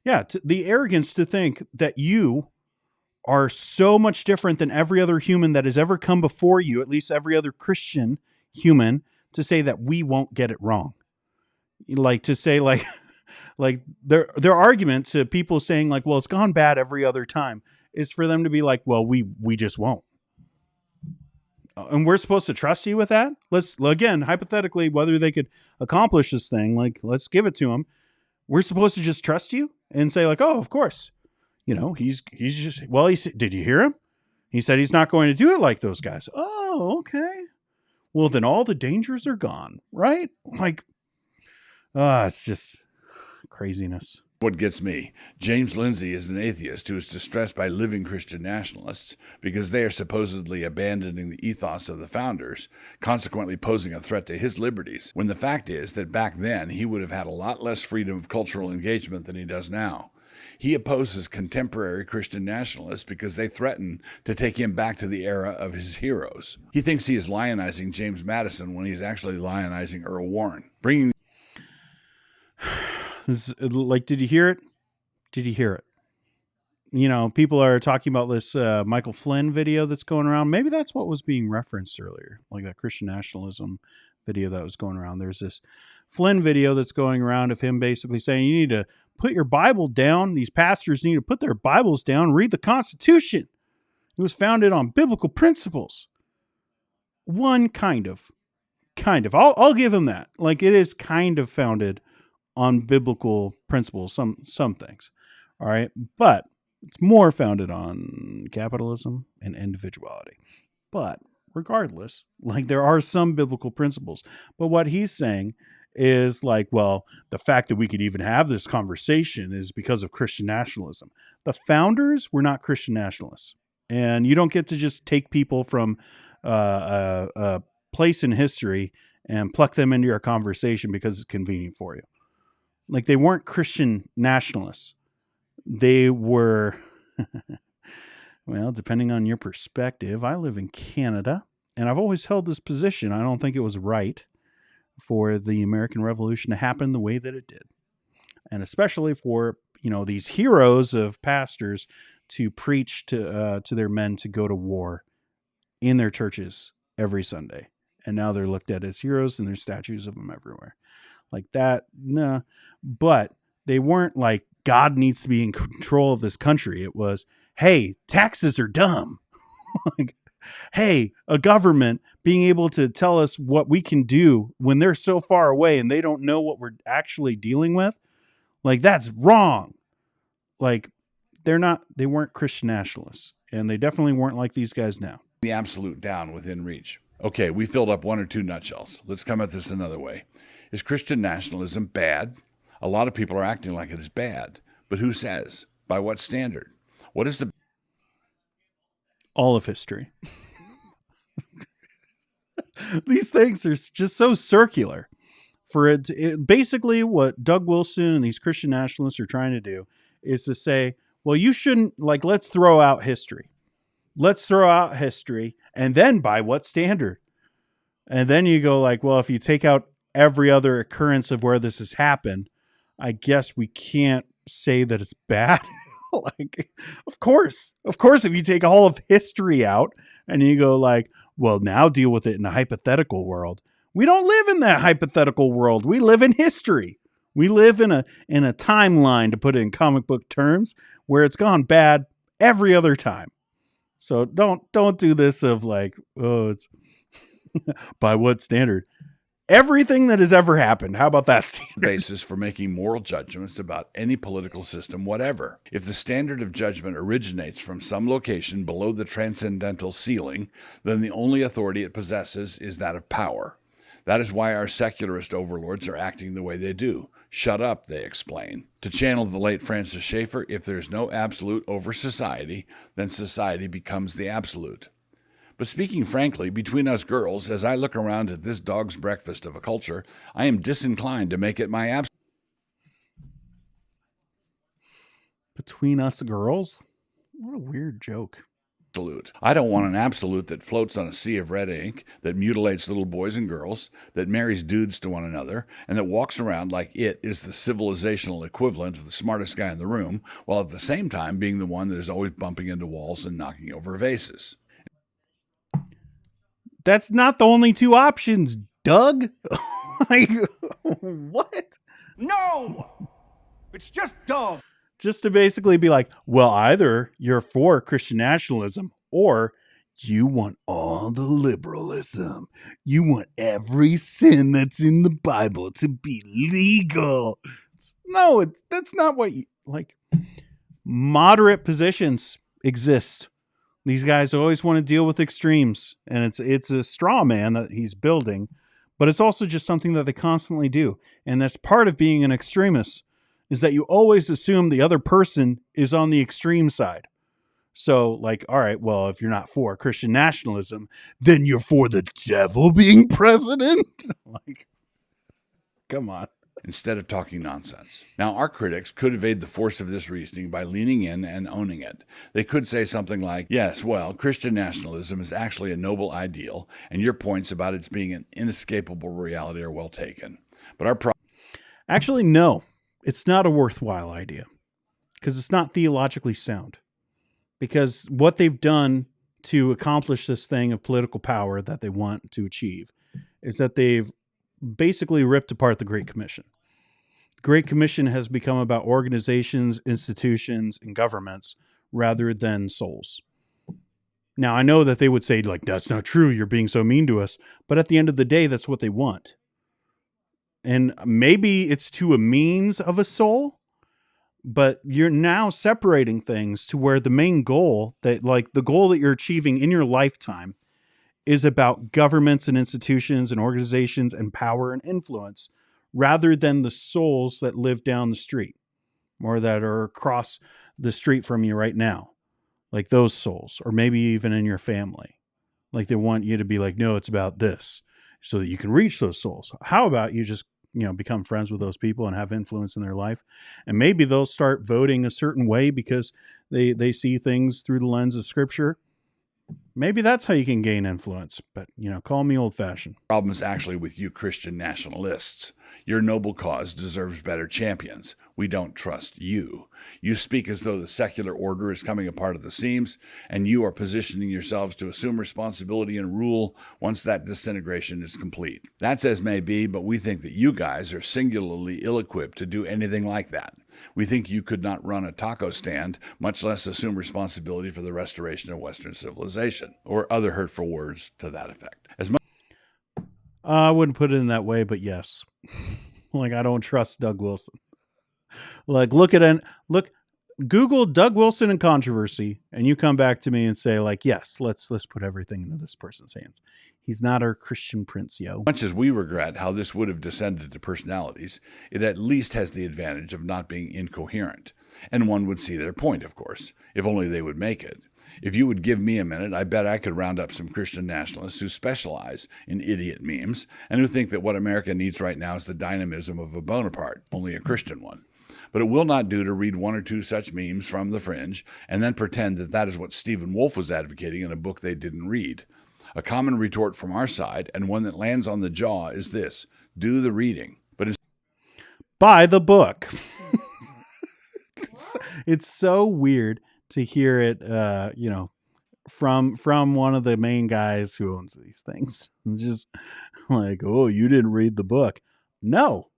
Yeah. The arrogance to think that you are so much different than every other human that has ever come before you, at least every other Christian human, to say that we won't get it wrong. Like to say like their argument to people saying like, well, it's gone bad every other time is for them to be like, well, we just won't. And we're supposed to trust you with that? Let's, again, hypothetically, whether they could accomplish this thing, like, let's give it to them. We're supposed to just trust you and say like, oh, of course. He's just, well, did you hear him? He said he's not going to do it like those guys. Oh, okay. Well, then all the dangers are gone, right? Like, it's just craziness. What gets me, James Lindsay is an atheist who is distressed by living Christian nationalists because they are supposedly abandoning the ethos of the founders, consequently posing a threat to his liberties, when the fact is that back then he would have had a lot less freedom of cultural engagement than he does now. He opposes contemporary Christian nationalists because they threaten to take him back to the era of his heroes. He thinks he is lionizing James Madison when he's actually lionizing Earl Warren, bringing like, did you hear it? Did you hear it? People are talking about this Michael Flynn video that's going around. Maybe that's what was being referenced earlier, like that Christian nationalism video that was going around. There's this Flynn video that's going around of him basically saying you need to put your Bible down. These pastors need to put their Bibles down, read the Constitution. It was founded on biblical principles. One kind of. I'll give him that. Like, it is kind of founded on biblical principles, some things. All right. But it's more founded on capitalism and individuality. But regardless, like, there are some biblical principles. But what he's saying is like, well, the fact that we could even have this conversation is because of Christian nationalism. The founders were not Christian nationalists. And you don't get to just take people from a place in history and pluck them into your conversation because it's convenient for you. Like, they weren't Christian nationalists. They were, well, depending on your perspective. I live in Canada, and I've always held this position. I don't think it was right for the American Revolution to happen the way that it did. And especially for, these heroes of pastors to preach to their men to go to war in their churches every Sunday. And now they're looked at as heroes, and there's statues of them everywhere. Like that, no. But they weren't like, God needs to be in control of this country. It was, hey, taxes are dumb. Like, hey, a government being able to tell us what we can do when they're so far away and they don't know what we're actually dealing with. Like, that's wrong. Like, they weren't Christian nationalists, and they definitely weren't like these guys now. the absolute down within reach. Okay, we filled up one or two nutshells. Let's come at this another way. Is Christian nationalism bad? A lot of people are acting like it is bad. But who says? By what standard? What is the... All of history. These things are just so circular. for basically what Doug Wilson and these Christian nationalists are trying to do is to say, well, you shouldn't, like, let's throw out history. Let's throw out history. And then by what standard? And then you go like, well, if you take out every other occurrence of where this has happened, I guess we can't say that it's bad. Like, of course, if you take all of history out and you go like, well, now deal with it in a hypothetical world. We don't live in that hypothetical world. We live in history. We live in a timeline, to put it in comic book terms, where it's gone bad every other time. So don't do this of like, oh, it's by what standard? Everything that has ever happened. How about that standard? Basis for making moral judgments about any political system, whatever. If the standard of judgment originates from some location below the transcendental ceiling, then the only authority it possesses is that of power. That is why our secularist overlords are acting the way they do. Shut up, they explain. To channel the late Francis Schaeffer, if there is no absolute over society, then society becomes the absolute. But speaking frankly, between us girls, as I look around at this dog's breakfast of a culture, I am disinclined to make it my absolute. Between us girls? What a weird joke. I don't want an absolute that floats on a sea of red ink, that mutilates little boys and girls, that marries dudes to one another, and that walks around like it is the civilizational equivalent of the smartest guy in the room, while at the same time being the one that is always bumping into walls and knocking over vases. That's not the only two options, Doug. Like, what? No! It's just dumb. Just to basically be like, well, either you're for Christian nationalism or you want all the liberalism. You want every sin that's in the Bible to be legal. That's not what you like. Moderate positions exist. These guys always want to deal with extremes, and it's a straw man that he's building, but it's also just something that they constantly do. And that's part of being an extremist, is that you always assume the other person is on the extreme side. So like, all right, well, if you're not for Christian nationalism, then you're for the devil being president? Like, come on. Instead of talking nonsense. Now, our critics could evade the force of this reasoning by leaning in and owning it. They could say something like, yes, well, Christian nationalism is actually a noble ideal, and your points about its being an inescapable reality are well taken. But our problem... Actually, no, it's not a worthwhile idea, because it's not theologically sound. Because what they've done to accomplish this thing of political power that they want to achieve is that they've basically ripped apart the Great Commission. The Great Commission has become about organizations, institutions, and governments rather than souls. Now, I know that they would say, like, that's not true, you're being so mean to us. But at the end of the day, that's what they want. And maybe it's to a means of a soul, but you're now separating things to where the main goal, that like the goal that you're achieving in your lifetime, is about governments and institutions and organizations and power and influence, rather than the souls that live down the street or that are across the street from you right now. Like those souls, or maybe even in your family. Like they want you to be like, no, it's about this, so that you can reach those souls. How about you just, become friends with those people and have influence in their life? And maybe they'll start voting a certain way because they see things through the lens of Scripture. Maybe that's how you can gain influence, but, call me old-fashioned. Problem is actually with you Christian nationalists. Your noble cause deserves better champions. We don't trust you. You speak as though the secular order is coming apart at the seams, and you are positioning yourselves to assume responsibility and rule once that disintegration is complete. That's as may be, but we think that you guys are singularly ill-equipped to do anything like that. We think you could not run a taco stand, much less assume responsibility for the restoration of Western civilization, or other hurtful words to that effect. I wouldn't put it in that way, but yes. Like, I don't trust Doug Wilson. Like, look, Google Doug Wilson and controversy, and you come back to me and say, like, yes, let's put everything into this person's hands. He's not our Christian prince, yo. Much as we regret how this would have descended to personalities, it at least has the advantage of not being incoherent. And one would see their point, of course, if only they would make it. If you would give me a minute, I bet I could round up some Christian nationalists who specialize in idiot memes and who think that what America needs right now is the dynamism of a Bonaparte, only a Christian one. But it will not do to read one or two such memes from the fringe and then pretend that that is what Stephen Wolfe was advocating in a book they didn't read. A common retort from our side, and one that lands on the jaw, is this: do the reading, but buy the book. It's so weird to hear it, from one of the main guys who owns these things. Just like, oh, you didn't read the book. No,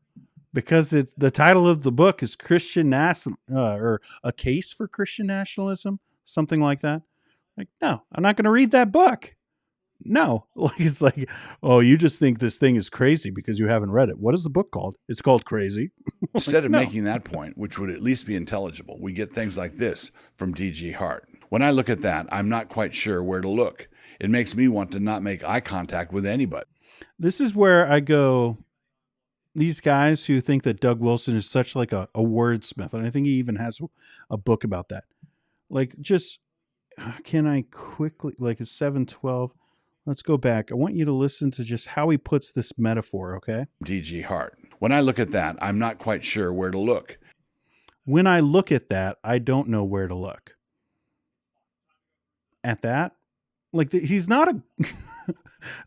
because the title of the book is Christian or A Case for Christian Nationalism, something like that. Like, no, I'm not going to read that book. No, like it's like, oh, you just think this thing is crazy because you haven't read it. What is the book called? It's called Crazy. Instead of making that point, which would at least be intelligible, we get things like this from D.G. Hart. When I look at that, I'm not quite sure where to look. It makes me want to not make eye contact with anybody. This is where I go, these guys who think that Doug Wilson is such like a wordsmith, and I think he even has a book about that. Like, just, can I quickly, like, it's 7:12. Let's go back. I want you to listen to just how he puts this metaphor, okay? D.G. Hart. When I look at that, I'm not quite sure where to look. When I look at that, I don't know where to look. At that? Like, he's not a...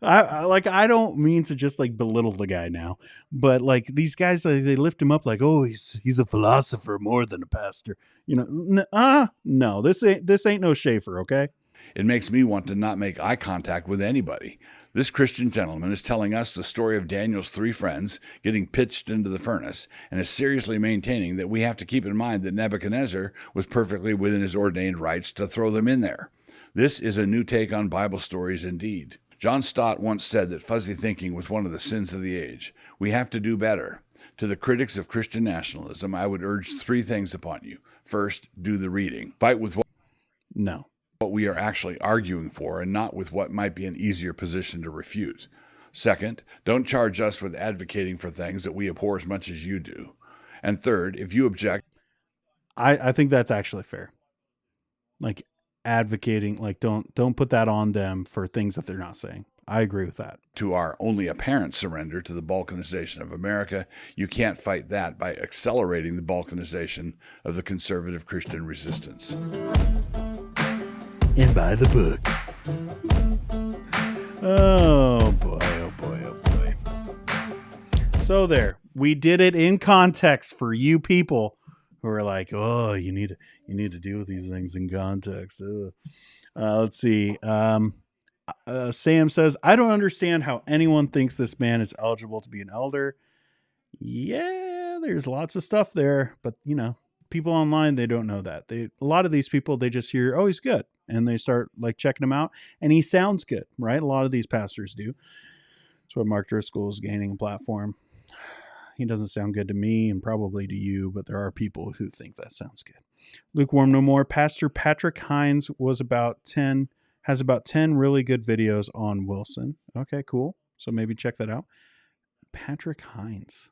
I don't mean to just, like, belittle the guy now, but, like, these guys, they lift him up like, oh, he's a philosopher more than a pastor. You know, no, this ain't no Schaefer, okay? It makes me want to not make eye contact with anybody. This Christian gentleman is telling us the story of Daniel's 3 friends getting pitched into the furnace, and is seriously maintaining that we have to keep in mind that Nebuchadnezzar was perfectly within his ordained rights to throw them in there. This is a new take on Bible stories indeed. John Stott once said that fuzzy thinking was one of the sins of the age. We have to do better. To the critics of Christian nationalism, I would urge 3 things upon you. First, do the reading. Fight with what we are actually arguing for, and not with what might be an easier position to refute. Second, don't charge us with advocating for things that we abhor as much as you do. And third, if you object... I think that's actually fair. Like, advocating, like, don't put that on them for things that they're not saying. I agree with that. To our only apparent surrender to the balkanization of America, you can't fight that by accelerating the balkanization of the conservative Christian resistance. And buy the book. Oh boy, oh boy, oh boy. So there, we did it in context for you people who are like, oh, you need to deal with these things in context. Let's see. Sam says, I don't understand how anyone thinks this man is eligible to be an elder. Yeah, there's lots of stuff there, but people online, they don't know that. A lot of these people, they just hear, oh, he's good, and they start like checking him out, and he sounds good, right? A lot of these pastors do. That's why Mark Driscoll is gaining a platform. He doesn't sound good to me and probably to you, but there are people who think that sounds good. Lukewarm no more. Pastor Patrick Hines has about 10 really good videos on Wilson. Okay, cool. So maybe check that out. Patrick Hines.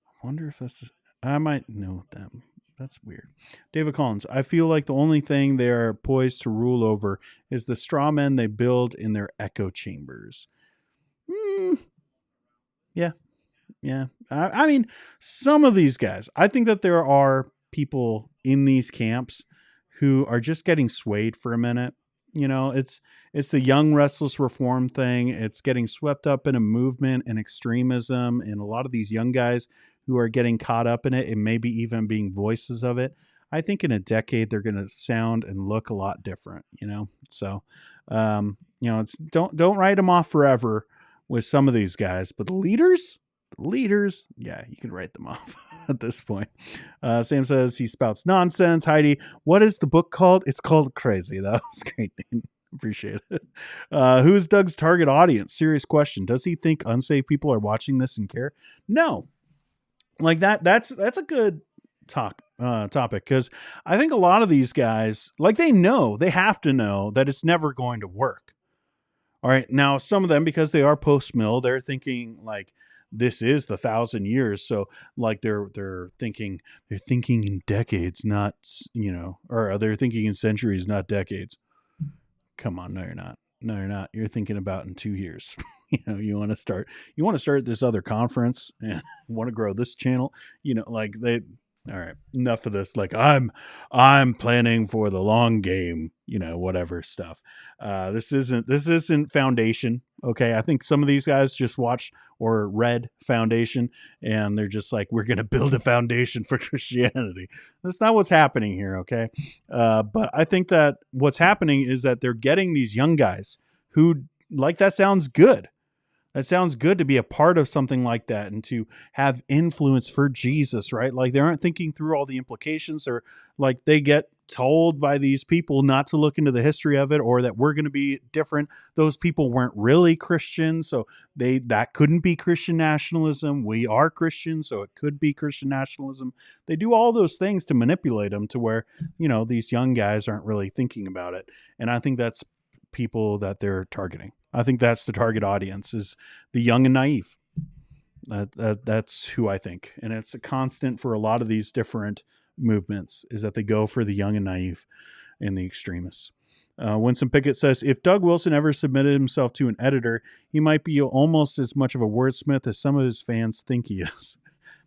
I wonder if I might know them. That's weird. David Collins. I feel like the only thing they are poised to rule over is the straw men they build in their echo chambers. Yeah. I mean, some of these guys, I think that there are people in these camps who are just getting swayed for a minute. It's the young restless reform thing. It's getting swept up in a movement and extremism, and a lot of these young guys who are getting caught up in it and maybe even being voices of it. I think in a decade they're going to sound and look a lot different. So it's don't write them off forever with some of these guys, but the leaders, yeah, you can write them off at this point. Sam says he spouts nonsense. Heidi, what is the book called? It's called Crazy. That was great. Appreciate it. Who's Doug's target audience? Serious question. Does he think unsaved people are watching this and care? No. Like that's a good topic, because I think a lot of these guys, like, they have to know that it's never going to work. All right. Now, some of them, because they are post-mill, they're thinking like this is the 1,000 years. So like they're thinking in decades, not, or they're thinking in centuries, not decades. Come on. No, you're not. No, you're not. You're thinking about in 2 years. You want to start this other conference and want to grow this channel, all right, enough of this. Like, I'm planning for the long game, whatever stuff. This isn't Foundation. Okay. I think some of these guys just watched or read Foundation and they're just like, we're going to build a foundation for Christianity. That's not what's happening here. Okay. But I think that what's happening is that they're getting these young guys who, like, that sounds good. That sounds good to be a part of something like that and to have influence for Jesus, right? Like, they aren't thinking through all the implications, or like they get told by these people not to look into the history of it, or that we're going to be different. Those people weren't really Christians, so that couldn't be Christian nationalism. We are Christians, so it could be Christian nationalism. They do all those things to manipulate them to where, these young guys aren't really thinking about it. And I think that's people that they're targeting. I think that's the target audience, is the young and naive. That's who I think. And it's a constant for a lot of these different movements, is that they go for the young and naive and the extremists. Winston Pickett says, if Doug Wilson ever submitted himself to an editor, he might be almost as much of a wordsmith as some of his fans think he is.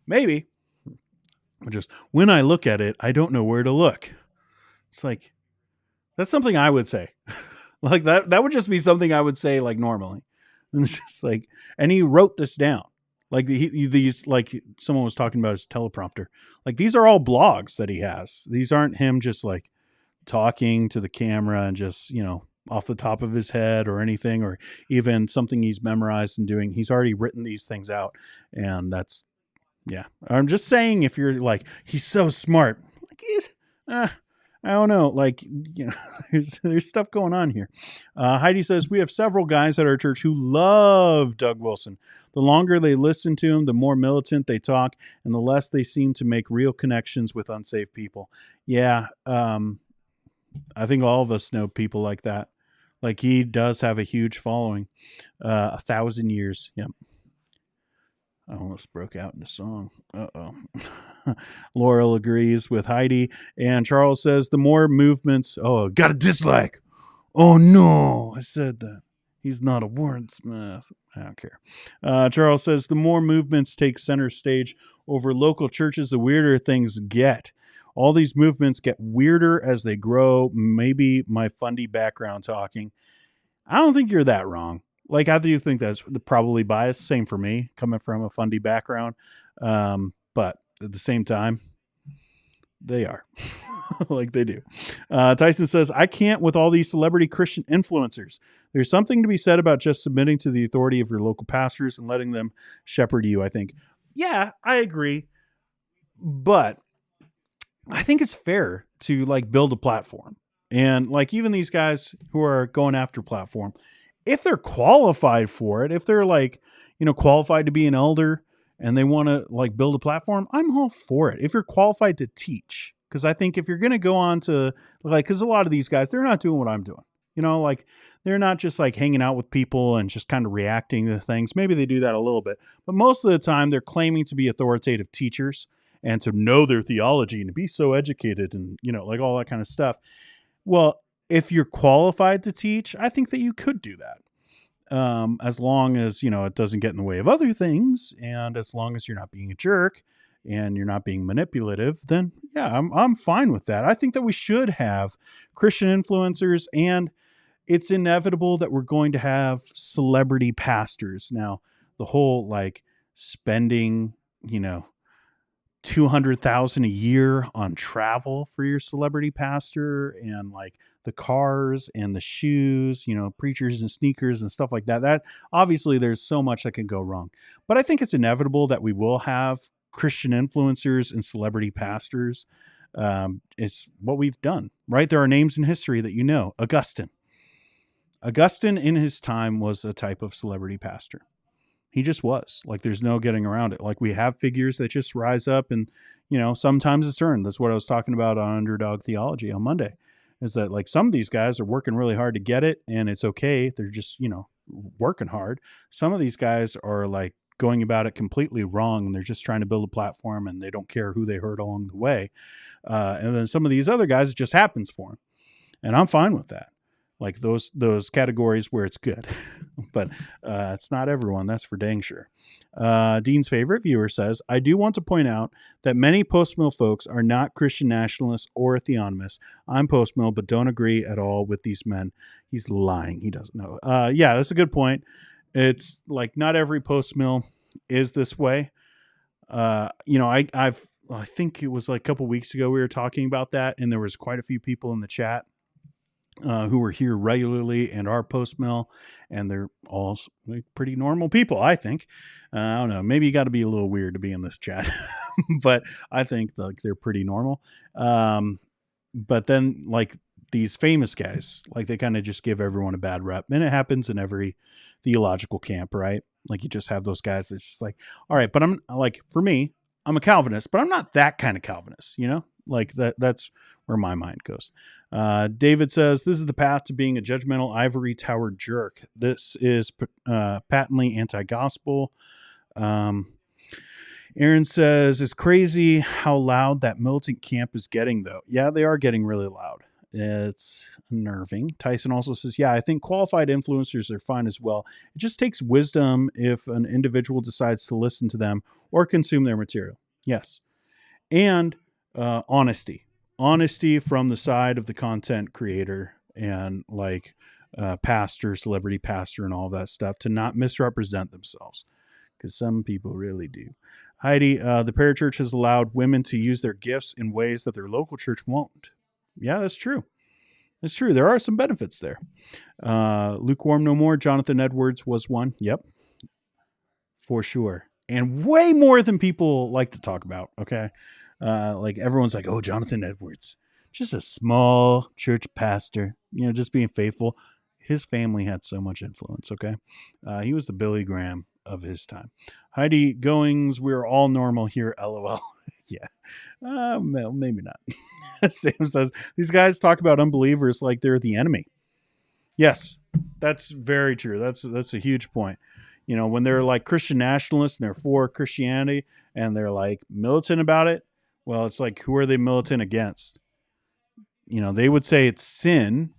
Maybe. Just when I look at it, I don't know where to look. It's like, that's something I would say. Like that would just be something I would say, like, normally. And it's just like, and he wrote this down. Like these, like someone was talking about his teleprompter. Like, these are all blogs that he has. These aren't him just like talking to the camera and just, off the top of his head or anything, or even something he's memorized and doing. He's already written these things out. And that's, yeah. I'm just saying, if you're like, he's so smart, like, he's, I don't know. Like, there's stuff going on here. Heidi says, we have several guys at our church who love Doug Wilson. The longer they listen to him, the more militant they talk, and the less they seem to make real connections with unsaved people. Yeah. I think all of us know people like that. Like, he does have a huge following. 1,000 years. Yep. I almost broke out into song. Uh-oh. Laurel agrees with Heidi. And Charles says, the more movements... Oh, got a dislike. Oh, no. I said that. He's not a wordsmith. I don't care. Charles says, the more movements take center stage over local churches, the weirder things get. All these movements get weirder as they grow. Maybe my fundy background talking. I don't think you're that wrong. Like, I do think that's probably biased. Same for me, coming from a fundy background. But at the same time, they are. Like, they do. Tyson says, I can't with all these celebrity Christian influencers. There's something to be said about just submitting to the authority of your local pastors and letting them shepherd you, I think. Yeah, I agree. But I think it's fair to, like, build a platform. And, like, even these guys who are going after platform, if they're qualified for it, if they're, like, qualified to be an elder and they want to, like, build a platform, I'm all for it. If you're qualified to teach, because I think if you're going to go on to, like, because a lot of these guys, they're not doing what I'm doing. Like, they're not just, like, hanging out with people and just kind of reacting to things. Maybe they do that a little bit, but most of the time they're claiming to be authoritative teachers and to know their theology and to be so educated and, like, all that kind of stuff. Well, if you're qualified to teach, I think that you could do that. As long as, it doesn't get in the way of other things, and as long as you're not being a jerk and you're not being manipulative, then yeah, I'm fine with that. I think that we should have Christian influencers, and it's inevitable that we're going to have celebrity pastors. Now, the whole, like, spending, $200,000 a year on travel for your celebrity pastor, and, like, the cars and the shoes, preachers and sneakers and stuff like that. That obviously there's so much that can go wrong, but I think it's inevitable that we will have Christian influencers and celebrity pastors. It's what we've done, right? There are names in history that, Augustine in his time was a type of celebrity pastor. He just was. Like, there's no getting around it. Like, we have figures that just rise up and, sometimes it's earned. That's what I was talking about on Underdog Theology on Monday, is that, like, some of these guys are working really hard to get it, and it's okay. They're just, working hard. Some of these guys are, like, going about it completely wrong, and they're just trying to build a platform, and they don't care who they hurt along the way. And then some of these other guys, it just happens for them. And I'm fine with that. Like those categories where it's good, but it's not everyone. That's for dang sure. Dean's favorite viewer says, I do want to point out that many post-mill folks are not Christian nationalists or theonomists. I'm post-mill, but don't agree at all with these men. He's lying. He doesn't know. Yeah, that's a good point. It's like not every post-mill is this way. I think it was like a couple weeks ago we were talking about that, and there was quite a few people in the chat who were here regularly and are post-mill, and they're all like pretty normal people, I think. I don't know. Maybe you got to be a little weird to be in this chat, but I think like they're pretty normal. But then like these famous guys, like they kind of just give everyone a bad rep, and it happens in every theological camp, right? Like you just have those guys that's just like, all right, but I'm like, for me, I'm a Calvinist, but I'm not that kind of Calvinist, like that's where my mind goes. David says, this is the path to being a judgmental ivory tower jerk. This is patently anti-gospel. Aaron says, it's crazy how loud that militant camp is getting, though. Yeah, they are getting really loud. It's unnerving. Tyson also says, yeah, I think qualified influencers are fine as well. It just takes wisdom if an individual decides to listen to them or consume their material. Yes. And honesty from the side of the content creator and like pastor, celebrity pastor, and all that stuff, to not misrepresent themselves, because some people really do. Heidi, the parachurch has allowed women to use their gifts in ways that their local church won't. Yeah, that's true. That's true. There are some benefits there. Lukewarm no more. Jonathan Edwards was one. Yep. For sure. And way more than people like to talk about. Okay. Like everyone's like, oh, Jonathan Edwards, just a small church pastor, just being faithful. His family had so much influence. Okay. He was the Billy Graham of his time. Heidi Goings, we're all normal here. LOL. Yeah. Maybe not. Sam says, these guys talk about unbelievers like they're the enemy. Yes, that's very true. That's a huge point. When they're like Christian nationalists and they're for Christianity and they're like militant about it, well, it's like, who are they militant against? They would say it's sin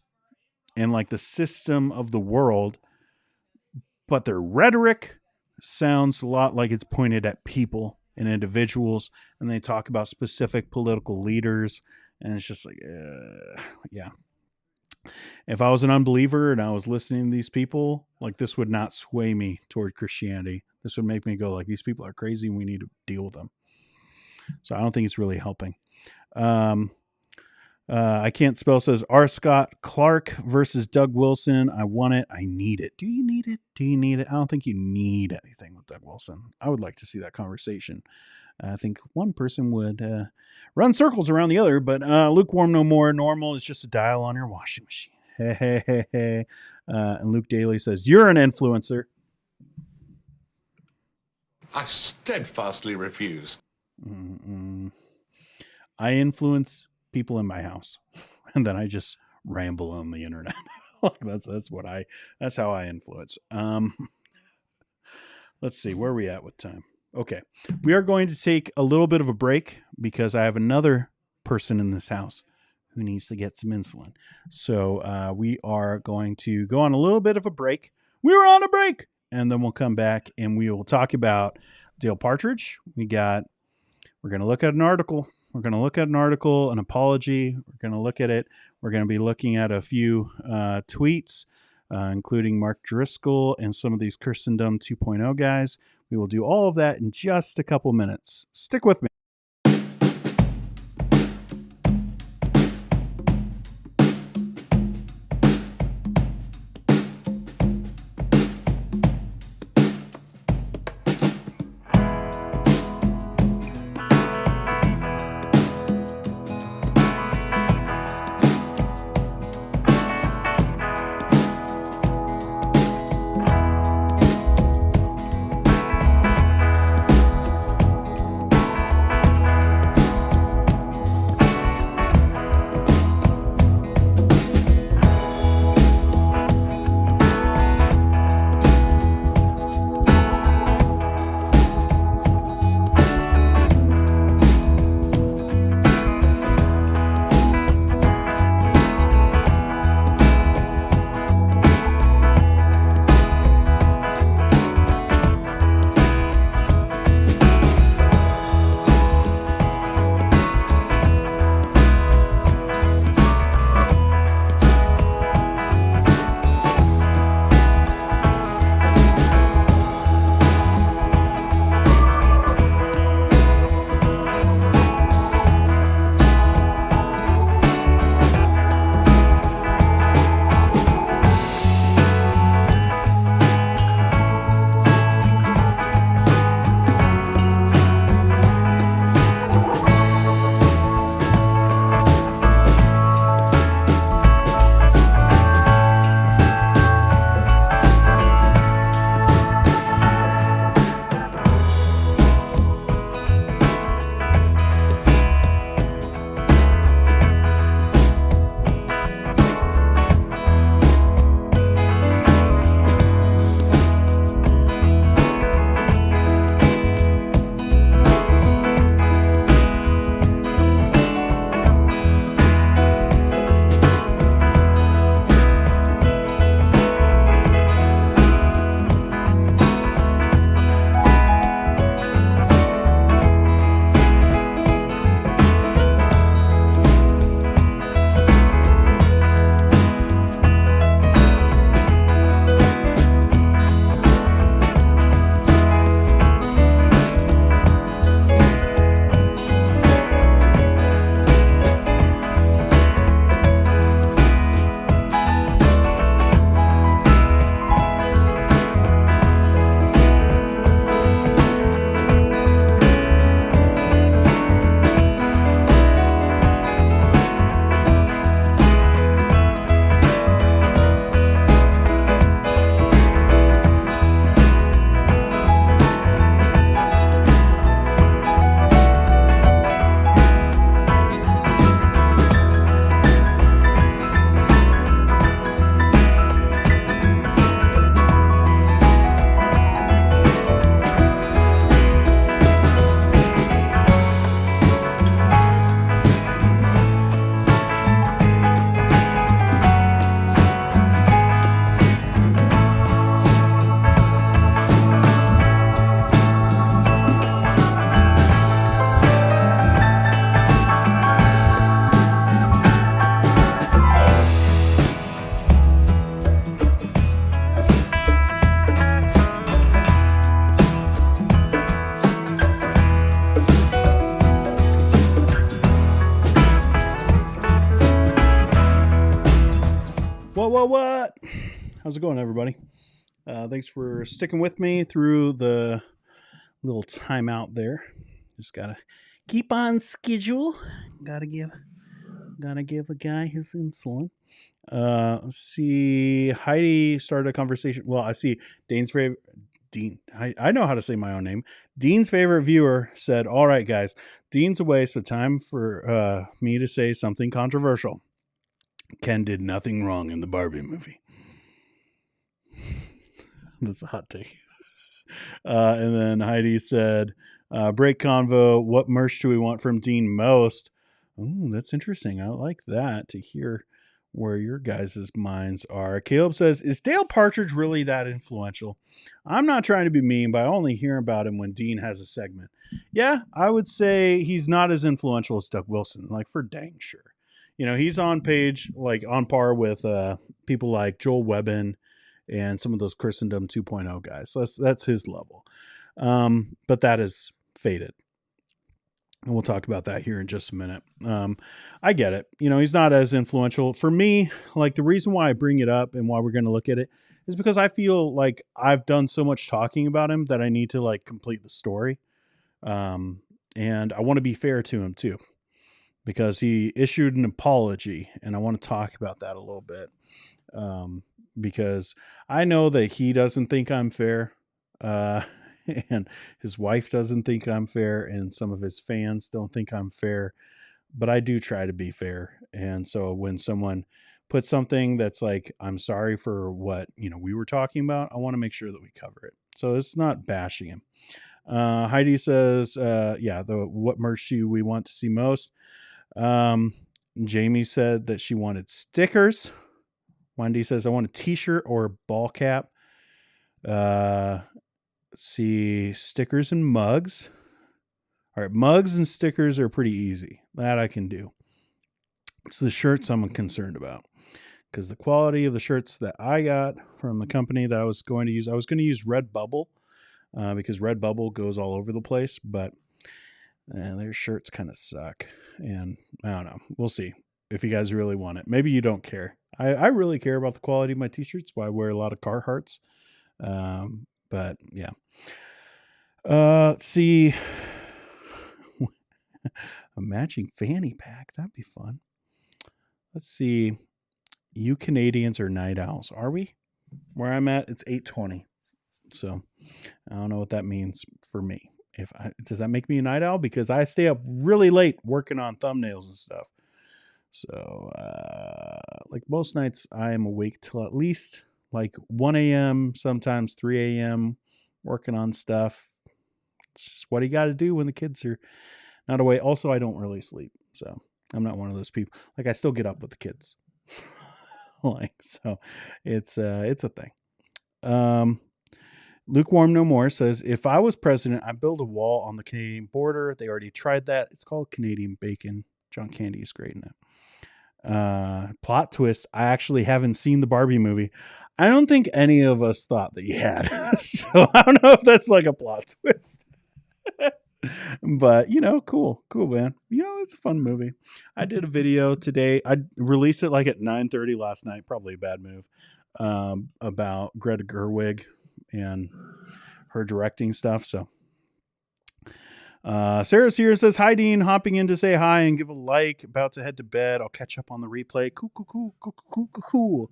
and like the system of the world, but their rhetoric sounds a lot like it's pointed at people and individuals, and they talk about specific political leaders, and it's just like, yeah. If I was an unbeliever and I was listening to these people, like this would not sway me toward Christianity. This would make me go like, these people are crazy and we need to deal with them. So I don't think it's really helping. I can't spell says R. Scott Clark versus Doug Wilson. I want it. I need it. Do you need it? Do you need it? I don't think you need anything with Doug Wilson. I would like to see that conversation. I think one person would run circles around the other, but lukewarm no more. Normal is just a dial on your washing machine. Hey. And Luke Daly says, you're an influencer. I steadfastly refuse. I influence people in my house, and then I just ramble on the internet. That's how I influence. Let's see, where are we at with time? Okay, we are going to take a little bit of a break because I have another person in this house who needs to get some insulin. So we are going to go on a little bit of a break. We were on a break, and then we'll come back and we will talk about Dale Partridge. We're going to look at an article. We're going to look at an article, an apology. We're going to look at it. We're going to be looking at a few tweets, including Mark Driscoll and some of these Christendom 2.0 guys. We will do all of that in just a couple minutes. Stick with me. what? How's it going, everybody? Thanks for sticking with me through the little timeout there. Just gotta keep on schedule. Gotta give the guy his insulin. Let's see. Heidi started a conversation. Well, I see Dane's favorite. Dean. I know how to say my own name. Dean's favorite viewer said, "All right, guys, Dean's away, so time for me to say something controversial. Ken did nothing wrong in the Barbie movie." That's a hot take. And then Heidi said, break convo. What merch do we want from Dean most? Oh, that's interesting. I like that, to hear where your guys' minds are. Caleb says, is Dale Partridge really that influential? I'm not trying to be mean, but I only hear about him when Dean has a segment. Yeah, I would say he's not as influential as Doug Wilson, like for dang sure. You know, he's on par with people like Joel Webbin and some of those Christendom 2.0 guys. So that's his level. But that is faded. And we'll talk about that here in just a minute. I get it. You know, he's not as influential. For me, like the reason why I bring it up and why we're going to look at it is because I feel like I've done so much talking about him that I need to like complete the story. And I want to be fair to him too, because he issued an apology, and I want to talk about that a little bit. Because I know that he doesn't think I'm fair. And his wife doesn't think I'm fair, and some of his fans don't think I'm fair, but I do try to be fair. And so when someone puts something that's like, I'm sorry for what, we were talking about, I want to make sure that we cover it. So it's not bashing him. Heidi says, what merch do we want to see most? Jamie said that she wanted stickers. Wendy says, I want a t-shirt or a ball cap. See, stickers and mugs. All right, mugs and stickers are pretty easy. That I can do. It's the shirts I'm concerned about, because the quality of the shirts that I got from the company that I was going to use Redbubble, because Redbubble goes all over the place, but their shirts kind of suck. And I don't know. We'll see if you guys really want it. Maybe you don't care. I really care about the quality of my t-shirts, so I wear a lot of Carhartts. But yeah. Let's see. A matching fanny pack. That'd be fun. Let's see. You Canadians are night owls. Are we? Where I'm at, it's 8:20. So I don't know what that means for me. Does that make me a night owl? Because I stay up really late working on thumbnails and stuff. So, like most nights, I am awake till at least like 1 a.m., sometimes 3 a.m., working on stuff. It's just what you got to do when the kids are not away. Also, I don't really sleep, so I'm not one of those people. Like, I still get up with the kids. So it's a thing. Lukewarm No More says, if I was president, I'd build a wall on the Canadian border. They already tried that. It's called Canadian Bacon. John Candy is great in it. Plot twist, I actually haven't seen the Barbie movie. I don't think any of us thought that you had. So I don't know if that's like a plot twist. But, cool, man. It's a fun movie. I did a video today. I released it like at 9:30 last night. Probably a bad move. About Greta Gerwig and her directing stuff. So Sarah's here, says, hi, Dean, hopping in to say hi and give a like. About to head to bed. I'll catch up on the replay. Cool.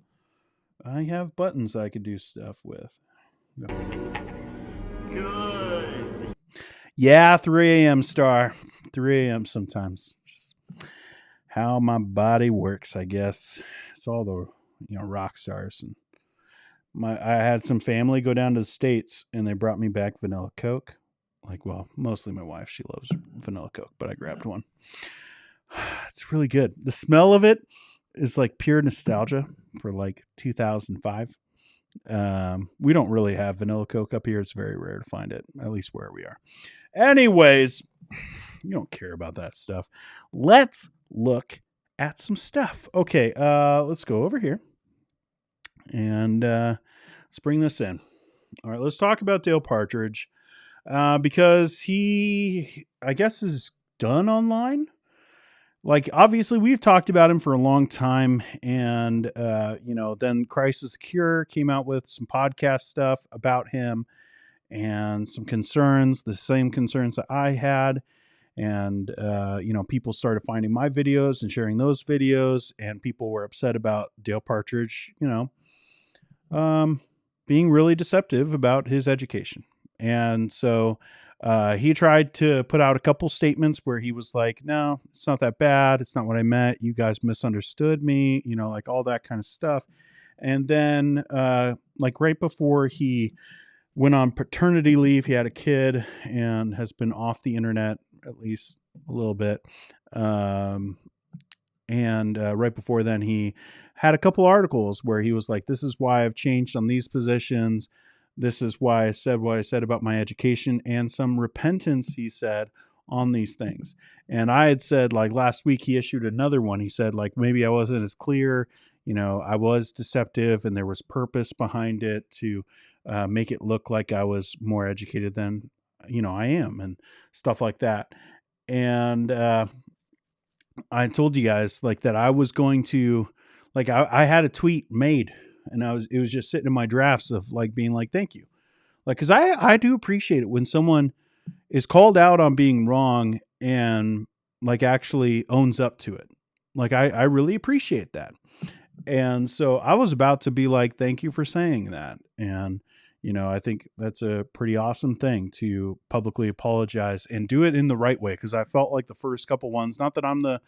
I have buttons I could do stuff with. Good. Yeah, 3 a.m. star. 3 a.m. sometimes. Just how my body works, I guess. It's all the rock stars. And I had some family go down to the States, and they brought me back vanilla Coke. Mostly my wife. She loves vanilla Coke, but I grabbed one. It's really good. The smell of it is like pure nostalgia for like 2005. We don't really have vanilla Coke up here. It's very rare to find it, at least where we are. Anyways, you don't care about that stuff. Let's look at some stuff. Okay, let's go over here and let's bring this in. All right, let's talk about Dale Partridge. Because he, I guess, is done online. like, obviously we've talked about him for a long time, and then Christ is the Cure came out with some podcast stuff about him and some concerns, the same concerns that I had. And people started finding my videos and sharing those videos, and people were upset about Dale Partridge, being really deceptive about his education. And so he tried to put out a couple statements where he was like, no, it's not that bad. It's not what I meant. You guys misunderstood me, like all that kind of stuff. And then like right before he went on paternity leave, he had a kid and has been off the internet at least a little bit. And right before then, he had a couple articles where he was like, this is why I've changed on these positions. This is why I said what I said about my education, and some repentance, he said, on these things. And I had said, like, last week he issued another one. He said, like, maybe I wasn't as clear. I was deceptive, and there was purpose behind it to make it look like I was more educated than, I am, and stuff like that. And I told you guys like that I was going to, like, I had a tweet made, and it was just sitting in my drafts of like being like, thank you. Like, cause I do appreciate it when someone is called out on being wrong and like actually owns up to it. Like, I really appreciate that. And so I was about to be like, thank you for saying that. And, I think that's a pretty awesome thing to publicly apologize and do it in the right way. Cause I felt like the first couple ones, not that I'm the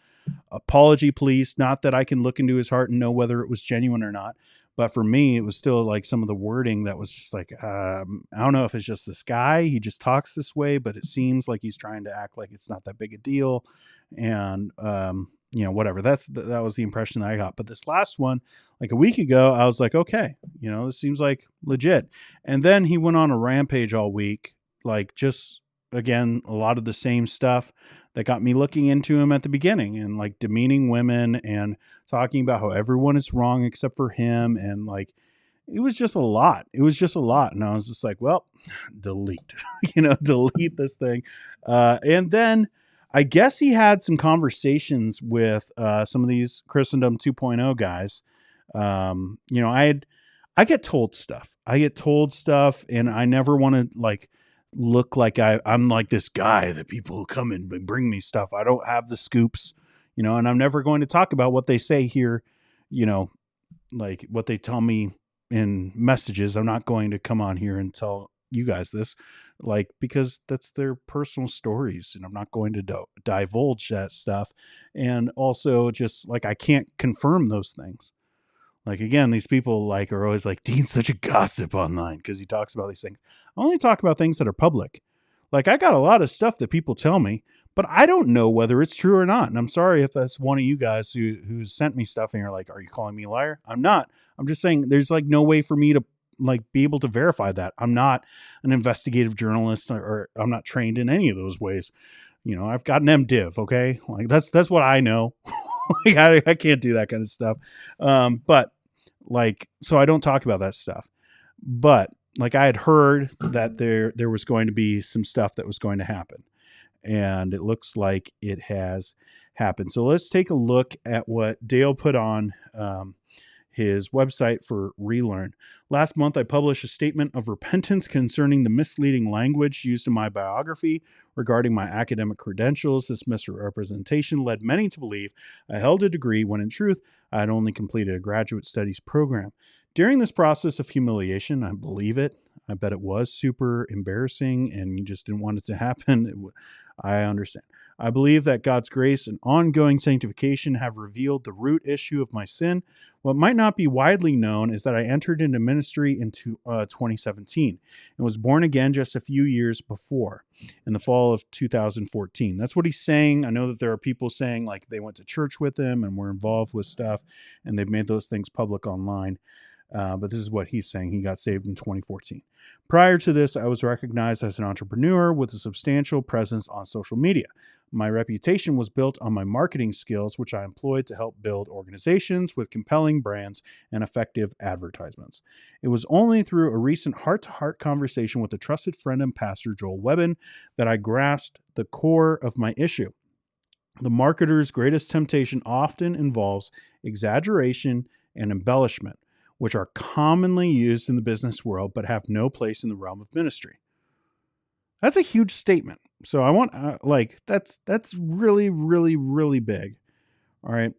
apology police, not that I can look into his heart and know whether it was genuine or not. But for me, it was still like some of the wording that was just like, I don't know if it's just this guy, he just talks this way, but it seems like he's trying to act like it's not that big a deal. And, whatever. That was the impression that I got. But this last one, like a week ago, I was like, okay, this seems like legit. And then he went on a rampage all week, like just, again, a lot of the same stuff that got me looking into him at the beginning, and like demeaning women and talking about how everyone is wrong except for him. And like, it was just a lot. And I was just like, well, delete, delete this thing. And then I guess he had some conversations with some of these Christendom 2.0 guys. I get told stuff. And I never want to like look like I'm like this guy that people who come and bring me stuff. I don't have the scoops, and I'm never going to talk about what they say here, like what they tell me in messages. I'm not going to come on here and tell you guys this, like, because that's their personal stories, and I'm not going to divulge that stuff. And also just like, I can't confirm those things. Like, again, these people like are always like, Dean's such a gossip online because he talks about these things. I only talk about things that are public. Like, I got a lot of stuff that people tell me, but I don't know whether it's true or not. And I'm sorry if that's one of you guys who sent me stuff and you're like, are you calling me a liar? I'm not. I'm just saying there's like no way for me to like be able to verify that. I'm not an investigative journalist, or I'm not trained in any of those ways. I've got an MDiv. Okay. Like that's what I know. Like, I can't do that kind of stuff. But like, so I don't talk about that stuff, but like I had heard that there was going to be some stuff that was going to happen, and it looks like it has happened. So let's take a look at what Dale put on his website for Relearn. Last month, I published a statement of repentance concerning the misleading language used in my biography regarding my academic credentials. This misrepresentation led many to believe I held a degree when in truth, I had only completed a graduate studies program. During this process of humiliation, I believe it. I bet it was super embarrassing and you just didn't want it to happen. I understand. I believe that God's grace and ongoing sanctification have revealed the root issue of my sin. What might not be widely known is that I entered into ministry in 2017 and was born again just a few years before, in the fall of 2014. That's what he's saying. I know that there are people saying like they went to church with him and were involved with stuff, and they've made those things public online. But this is what he's saying. He got saved in 2014. Prior to this, I was recognized as an entrepreneur with a substantial presence on social media. My reputation was built on my marketing skills, which I employed to help build organizations with compelling brands and effective advertisements. It was only through a recent heart-to-heart conversation with a trusted friend and pastor, Joel Webbin, that I grasped the core of my issue. The marketer's greatest temptation often involves exaggeration and embellishment, which are commonly used in the business world but have no place in the realm of ministry. That's a huge statement. So I want that's really, really, really big. All right.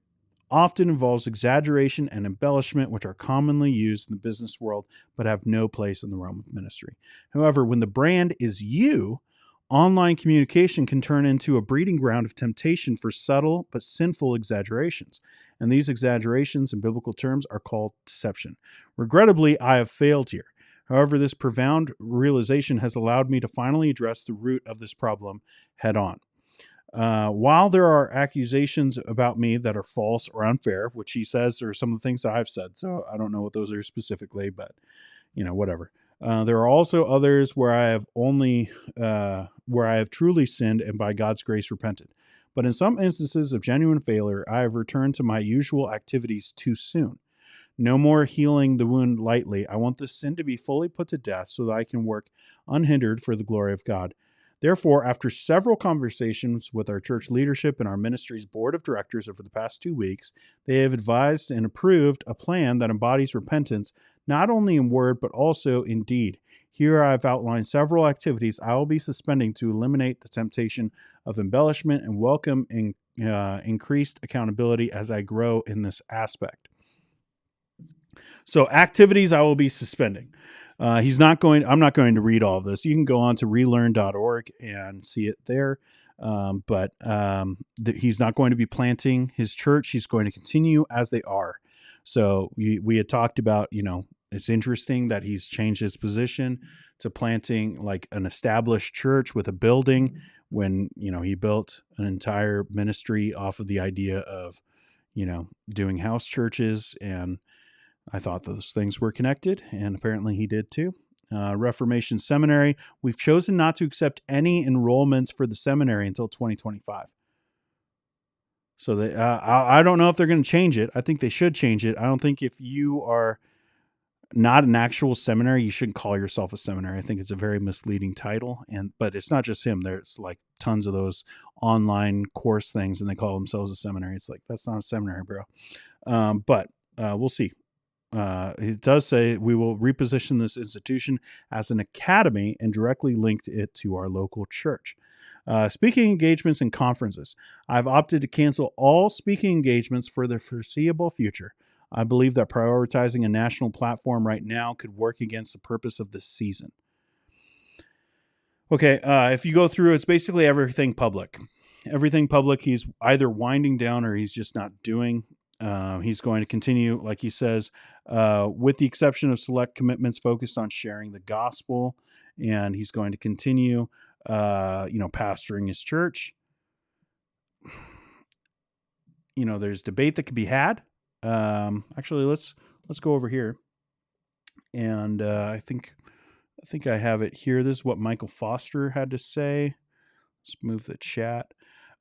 Often involves exaggeration and embellishment, which are commonly used in the business world but have no place in the realm of ministry. However, when the brand is you, online communication can turn into a breeding ground of temptation for subtle but sinful exaggerations. And these exaggerations in biblical terms are called deception. Regrettably, I have failed here. However, this profound realization has allowed me to finally address the root of this problem head on. While there are accusations about me that are false or unfair, which he says are some of the things that I've said, so I don't know what those are specifically, but whatever. There are also others where I have truly sinned and by God's grace repented. But in some instances of genuine failure, I have returned to my usual activities too soon. No more healing the wound lightly. I want this sin to be fully put to death so that I can work unhindered for the glory of God. Therefore, after several conversations with our church leadership and our ministry's board of directors over the past 2 weeks, they have advised and approved a plan that embodies repentance not only in word but also in deed. Here I've outlined several activities I will be suspending to eliminate the temptation of embellishment and welcome increased accountability as I grow in this aspect. So activities I will be suspending. I'm not going to read all of this. You can go on to relearn.org and see it there. But he's not going to be planting his church. He's going to continue as they are. So we had talked about, it's interesting that he's changed his position to planting like an established church with a building when, he built an entire ministry off of the idea of, doing house churches. And I thought those things were connected, and apparently he did too. Reformation Seminary. We've chosen not to accept any enrollments for the seminary until 2025. So I don't know if they're going to change it. I think they should change it. I don't think if you are not an actual seminary, you shouldn't call yourself a seminary. I think it's a very misleading title. But it's not just him. There's like tons of those online course things, and they call themselves a seminary. It's like, that's not a seminary, bro. But we'll see. It does say we will reposition this institution as an academy and directly linked it to our local church. Speaking engagements and conferences. I've opted to cancel all speaking engagements for the foreseeable future. I believe that prioritizing a national platform right now could work against the purpose of this season. Okay, if you go through, it's basically everything public. Everything public, he's either winding down or he's just not doing. He's going to continue, like he says, with the exception of select commitments focused on sharing the gospel, and he's going to continue, pastoring his church. There's debate that could be had. Actually, let's go over here, and I think I have it here. This is what Michael Foster had to say. Let's move the chat.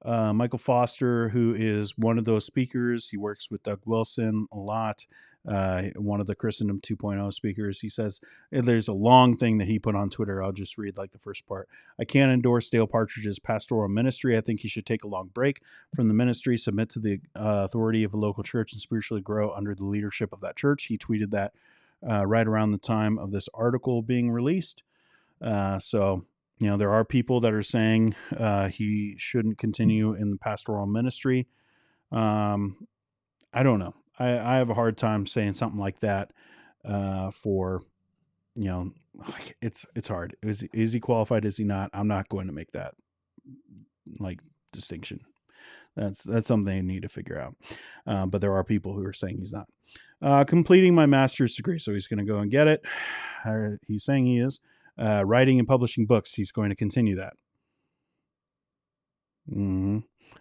Michael Foster, who is one of those speakers, he works with Doug Wilson a lot, one of the Christendom 2.0 speakers. He says, there's a long thing that he put on Twitter. I'll just read like the first part. I can't endorse Dale Partridge's pastoral ministry. I think he should take a long break from the ministry, submit to the authority of a local church, and spiritually grow under the leadership of that church. He tweeted that right around the time of this article being released. There are people that are saying he shouldn't continue in the pastoral ministry. I don't know. I have a hard time saying something like that it's hard. Is he qualified? Is he not? I'm not going to make that distinction. That's something they need to figure out. But there are people who are saying he's not. Completing my master's degree. So he's going to go and get it. He's saying he is. Writing and publishing books. He's going to continue that.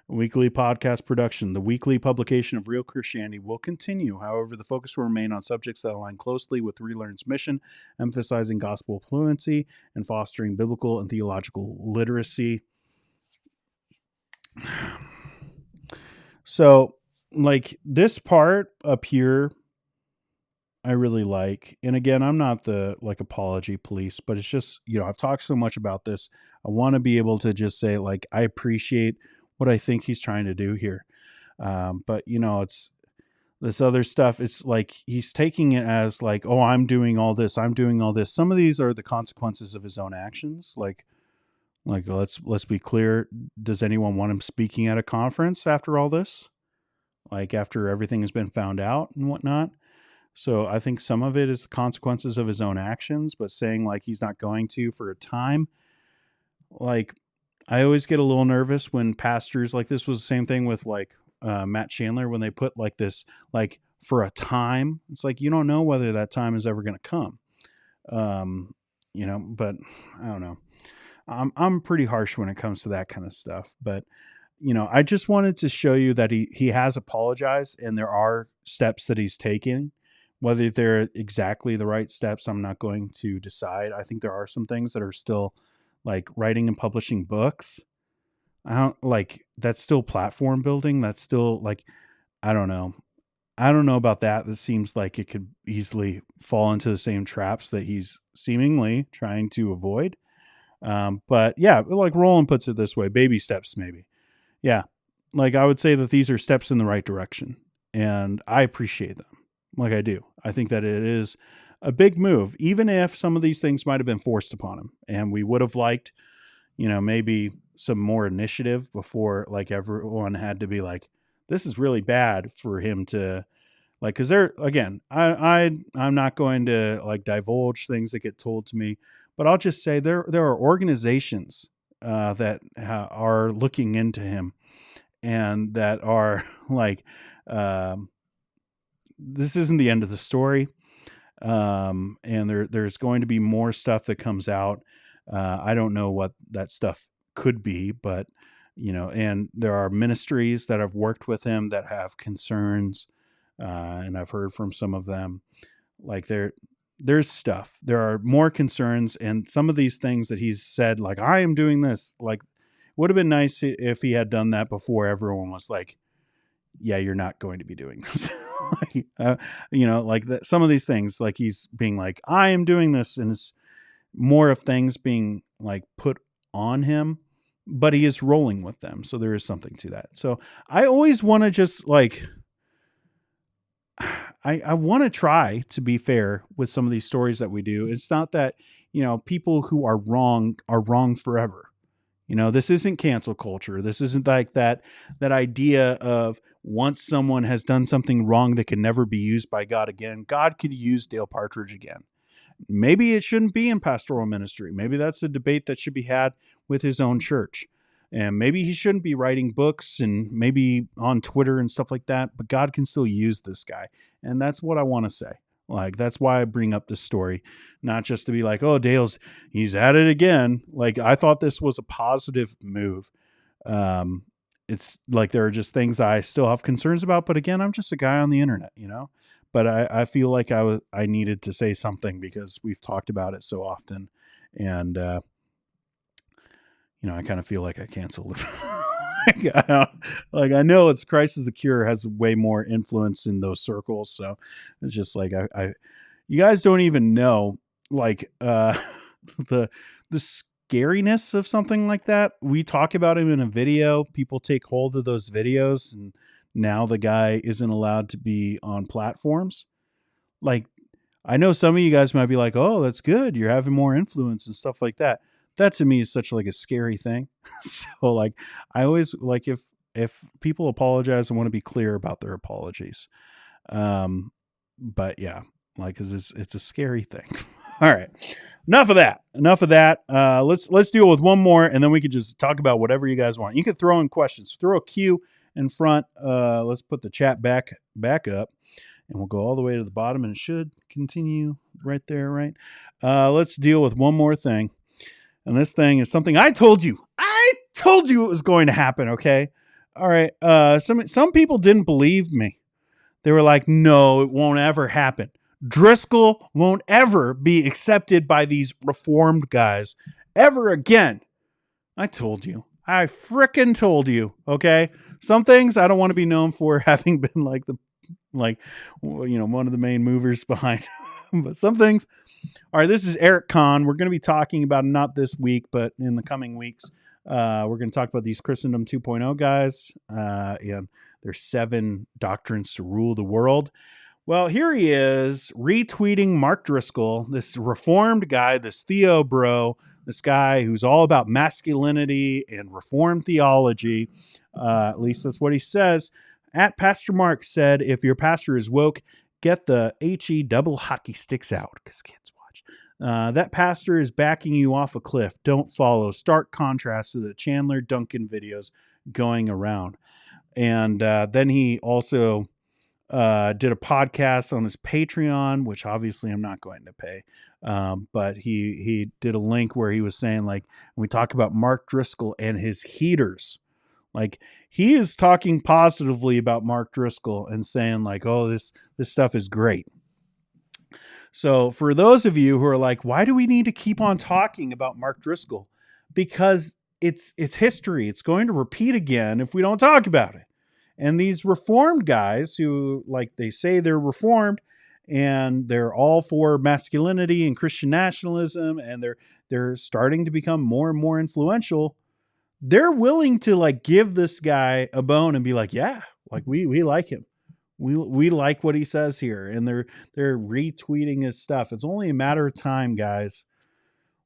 Weekly podcast production. The weekly publication of Real Christianity will continue. However, the focus will remain on subjects that align closely with Relearn's mission, emphasizing gospel fluency and fostering biblical and theological literacy. So, this part up here, I really like. And again, I'm not the apology police, but it's just, I've talked so much about this. I want to be able to just say I appreciate what I think he's trying to do here. But it's this other stuff. It's like he's taking it as like, oh, I'm doing all this. Some of these are the consequences of his own actions. Like let's be clear. Does anyone want him speaking at a conference after all this? Like after everything has been found out and whatnot. So I think some of it is the consequences of his own actions, but saying like he's not going to for a time. Like I always get a little nervous when pastors, like this was the same thing with like Matt Chandler, when they put like this, like for a time, it's like, you don't know whether that time is ever going to come. But I don't know. I'm pretty harsh when it comes to that kind of stuff, but I just wanted to show you that he has apologized, and there are steps that he's taken. Whether they're exactly the right steps, I'm not going to decide. I think there are some things that are still like writing and publishing books. I don't like that's still platform building. That's still like, I don't know about that. That seems like it could easily fall into the same traps that he's seemingly trying to avoid. But yeah, like Roland puts it this way, baby steps, maybe. Yeah. Like I would say that these are steps in the right direction, and I appreciate them. Like I do. I think that it is a big move, even if some of these things might have been forced upon him, and we would have liked, maybe some more initiative before like everyone had to be like, this is really bad for him to like, cause again, I'm not going to like divulge things that get told to me, but I'll just say there are organizations that are looking into him, and that are like, this isn't the end of the story. And there's going to be more stuff that comes out. I don't know what that stuff could be, but and there are ministries that have worked with him that have concerns. And I've heard from some of them, like there's stuff, there are more concerns, and some of these things that he's said, like, I am doing this, like, would have been nice if he had done that before everyone was like, yeah, you're not going to be doing this. Like that, some of these things, like he's being like, I am doing this, and it's more of things being like put on him, but he is rolling with them. So there is something to that. So I always want to just like, I want to try to be fair with some of these stories that we do. It's not that, people who are wrong forever. This isn't cancel culture. This isn't like that idea of once someone has done something wrong that can never be used by God again, God could use Dale Partridge again. Maybe it shouldn't be in pastoral ministry. Maybe that's a debate that should be had with his own church. And maybe he shouldn't be writing books and maybe on Twitter and stuff like that, but God can still use this guy. And that's what I want to say. Like, that's why I bring up this story, not just to be like, oh, he's at it again. Like, I thought this was a positive move. It's like, there are just things I still have concerns about, but again, I'm just a guy on the internet, but I feel like I needed to say something because we've talked about it so often. And, I kind of feel like I canceled it. I know it's Christ is the Cure has way more influence in those circles. So it's just like, you guys don't even know, like, the scariness of something like that. We talk about him in a video. People take hold of those videos, and now the guy isn't allowed to be on platforms. Like, I know some of you guys might be like, oh, that's good, you're having more influence and stuff like that. That to me is such like a scary thing. So like, I always like, if people apologize, I want to be clear about their apologies. But yeah, like, 'cause it's a scary thing. All right. Enough of that. Let's deal with one more, and then we can just talk about whatever you guys want. You can throw in questions, throw a Q in front. Let's put the chat back up, and we'll go all the way to the bottom, and it should continue right there. Right. Let's deal with one more thing. And this thing is something I told you it was going to happen. Okay. All right. Some people didn't believe me. They were like, no, it won't ever happen. Driscoll won't ever be accepted by these reformed guys ever again. I told you. I frickin' told you. Okay. Some things I don't want to be known for having been one of the main movers behind, but some things. All right, this is Eric Kahn. We're going to be talking about, not this week, but in the coming weeks, We're going to talk about these Christendom 2.0 guys. And there's 7 doctrines to rule the world. Well, here he is retweeting Mark Driscoll, this reformed guy, this Theo bro, this guy who's all about masculinity and reformed theology. At least that's what he says. At Pastor Mark said, if your pastor is woke, get the HE double hockey sticks out, because kids watch. That pastor is backing you off a cliff. Don't follow. Stark contrast to the Chandler Duncan videos going around. And then he also did a podcast on his Patreon, which obviously I'm not going to pay. But he did a link where he was saying, like, when we talk about Mark Driscoll and his heaters, like, he is talking positively about Mark Driscoll and saying, like, oh, this stuff is great. So for those of you who are like, why do we need to keep on talking about Mark Driscoll? Because it's history. It's going to repeat again if we don't talk about it. And these reformed guys who, like, they say they're reformed and they're all for masculinity and Christian nationalism, and they're starting to become more and more influential. They're willing to, like, give this guy a bone and be like, yeah, like, we like him. We like what he says here. And they're retweeting his stuff. It's only a matter of time, guys.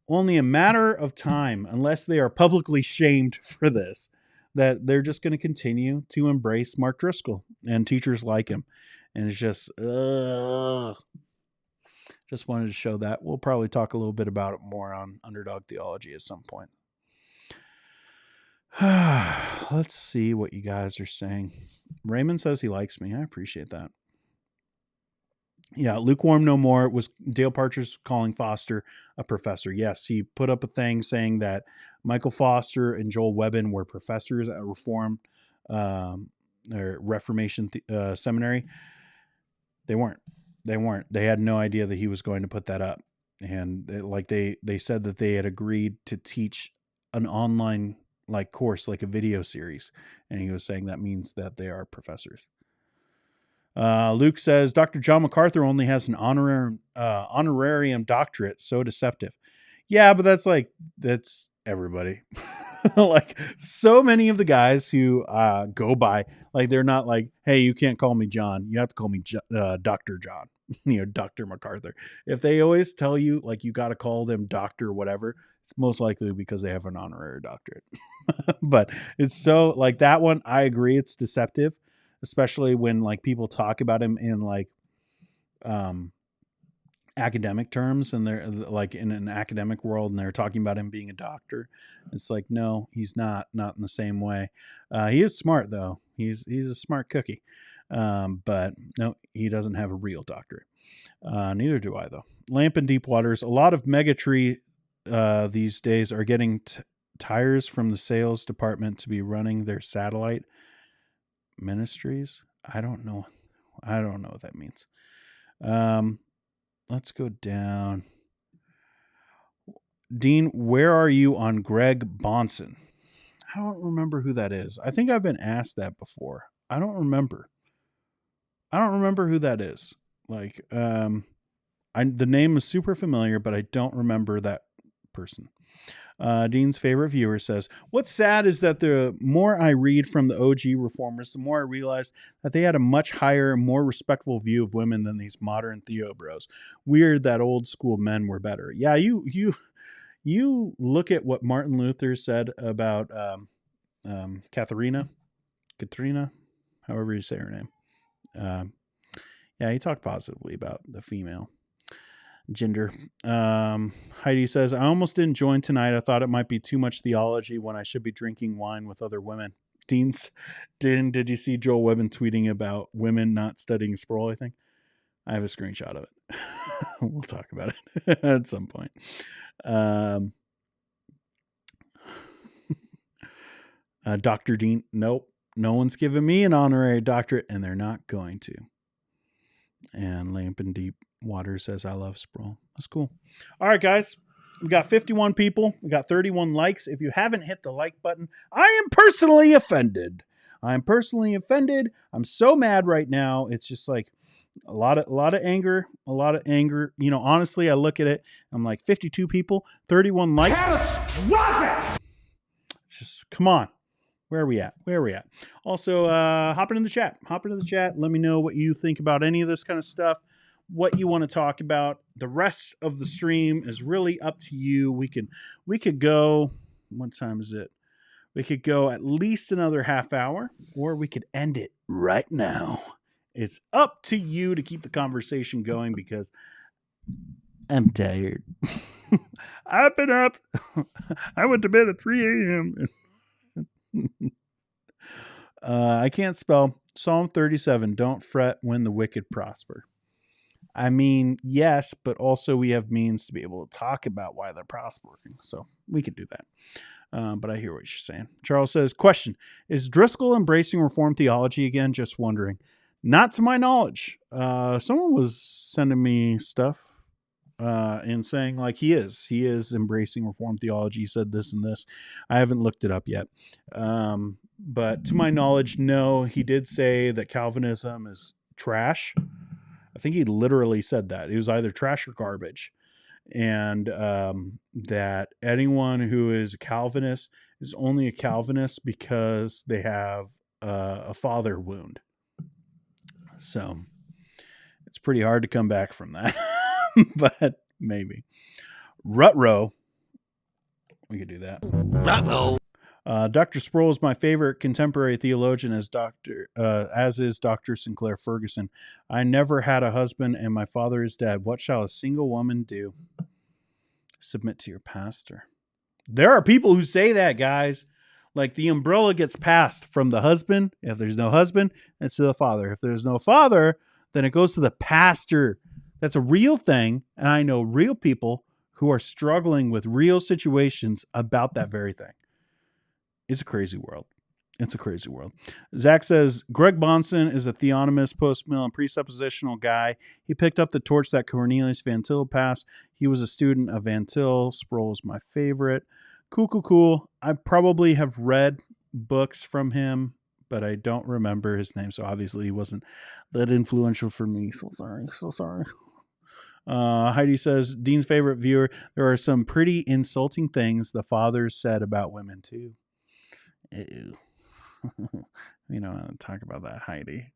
Only a matter of time, unless they are publicly shamed for this, that they're just going to continue to embrace Mark Driscoll and teachers like him. And it's just, just wanted to show that. We'll probably talk a little bit about it more on Underdog Theology at some point. Let's see what you guys are saying. Raymond says he likes me. I appreciate that. Yeah, lukewarm no more. Was Dale Partridge calling Foster a professor? Yes, he put up a thing saying that Michael Foster and Joel Webbin were professors at Reformed or Reformation Seminary. They weren't. They had no idea that he was going to put that up. And they said that they had agreed to teach an online course, like a video series. And he was saying that means that they are professors. Luke says, Dr. John MacArthur only has an honorarium doctorate. So deceptive. Yeah, but that's everybody. Like, so many of the guys who go by, like, they're not like, hey, you can't call me John. You have to call me Dr. John, Dr. MacArthur. If they always tell you, like, you got to call them doctor, whatever, it's most likely because they have an honorary doctorate. But it's so, like, that one, I agree, it's deceptive, especially when, like, people talk about him in, like, academic terms, and they're like in an academic world and they're talking about him being a doctor. It's like, no, he's not in the same way. He is smart though. He's a smart cookie. But no, he doesn't have a real doctorate. Neither do I though. Lamp and Deep Waters. A lot of Megatree these days are getting tires from the sales department to be running their satellite ministries. I don't know what that means. Let's go down. Dean, where are you on Greg Bonson? I don't remember who that is. I think I've been asked that before. I don't remember who that is. Like, the name is super familiar, but I don't remember that person. Dean's favorite viewer says, what's sad is that the more I read from the OG reformers, the more I realize that they had a much higher, more respectful view of women than these modern Theo bros. Weird that old school men were better. Yeah, you look at what Martin Luther said about Katrina, however you say her name. Yeah, he talked positively about the female gender. Heidi says, I almost didn't join tonight. I thought it might be too much theology when I should be drinking wine with other women. Did you see Joel Webbin tweeting about women not studying Sproul, I think? I have a screenshot of it. We'll talk about it at some point. Dr. Dean, nope. No one's giving me an honorary doctorate, and they're not going to. And Lamp and Deep Water says, I love Sproul. That's cool. All right, guys. We got 51 people. We got 31 likes. If you haven't hit the like button, I am personally offended. I'm so mad right now. It's just like a lot of anger. Honestly, I look at it. I'm like 52 people, 31 likes. Catastrophic! just come on. Where are we at? Also, hop into the chat. Let me know what you think about any of this kind of stuff, what you want to talk about. The rest of the stream is really up to you. We could go, what time is it? We could go at least another half hour, or we could end it right now. It's up to you to keep the conversation going because I'm tired. I've been up. I went to bed at 3 a.m. I can't spell. Psalm 37. Don't fret when the wicked prosper. I mean, yes, but also we have means to be able to talk about why they're prospering. So we could do that. But I hear what you're saying. Charles says, question, is Driscoll embracing Reformed theology again? Just wondering. Not to my knowledge. Someone was sending me stuff and saying like he is embracing Reformed theology. He said this and this. I haven't looked it up yet. But to my knowledge, no, he did say that Calvinism is trash. I think he literally said that. It was either trash or garbage. And that anyone who is a Calvinist is only a Calvinist because they have a father wound. So it's pretty hard to come back from that. But maybe. Rutro. We could do that. Rutro. Dr. Sproul is my favorite contemporary theologian as is Dr. Sinclair Ferguson. I never had a husband and my father is dead. What shall a single woman do? Submit to your pastor. There are people who say that, guys. Like the umbrella gets passed from the husband. If there's no husband, it's to the father. If there's no father, then it goes to the pastor. That's a real thing. And I know real people who are struggling with real situations about that very thing. It's a crazy world. Zach says, Greg Bonson is a theonomist, post-mill, and presuppositional guy. He picked up the torch that Cornelius Van Til passed. He was a student of Van Til. Sproul is my favorite. Cool. I probably have read books from him, but I don't remember his name. So obviously he wasn't that influential for me. So sorry. Heidi says, Dean's favorite viewer. There are some pretty insulting things the fathers said about women too. Ew. We don't want to talk about that, Heidi.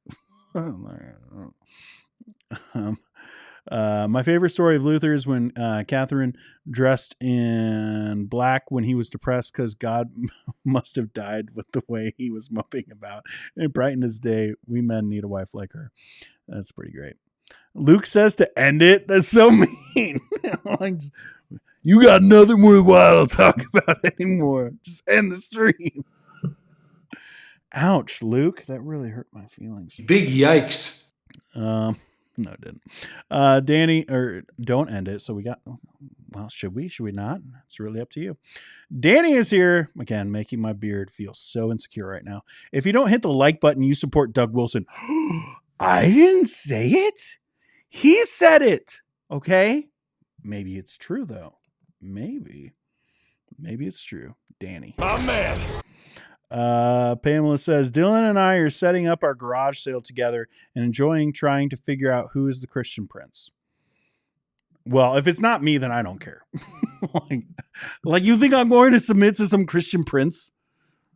My favorite story of Luther is when Catherine dressed in black when he was depressed because God must have died with the way he was moping about. And brightened his day. We men need a wife like her. That's pretty great. Luke says to end it. That's so mean. Like, you got nothing worthwhile to talk about anymore. Just end the stream. Ouch, Luke. That really hurt my feelings. Big yikes. No, it didn't. Danny, or don't end it. So we got, well, should we not? It's really up to you. Danny is here again, making my beard feel so insecure right now. If you don't hit the like button, you support Doug Wilson. I didn't say it. He said it. Okay. Maybe it's true though. Maybe it's true. Danny. My man. Pamela says, Dylan and I are setting up our garage sale together and enjoying trying to figure out who is the Christian prince. Well, if it's not me, then I don't care. like you think I'm going to submit to some Christian prince?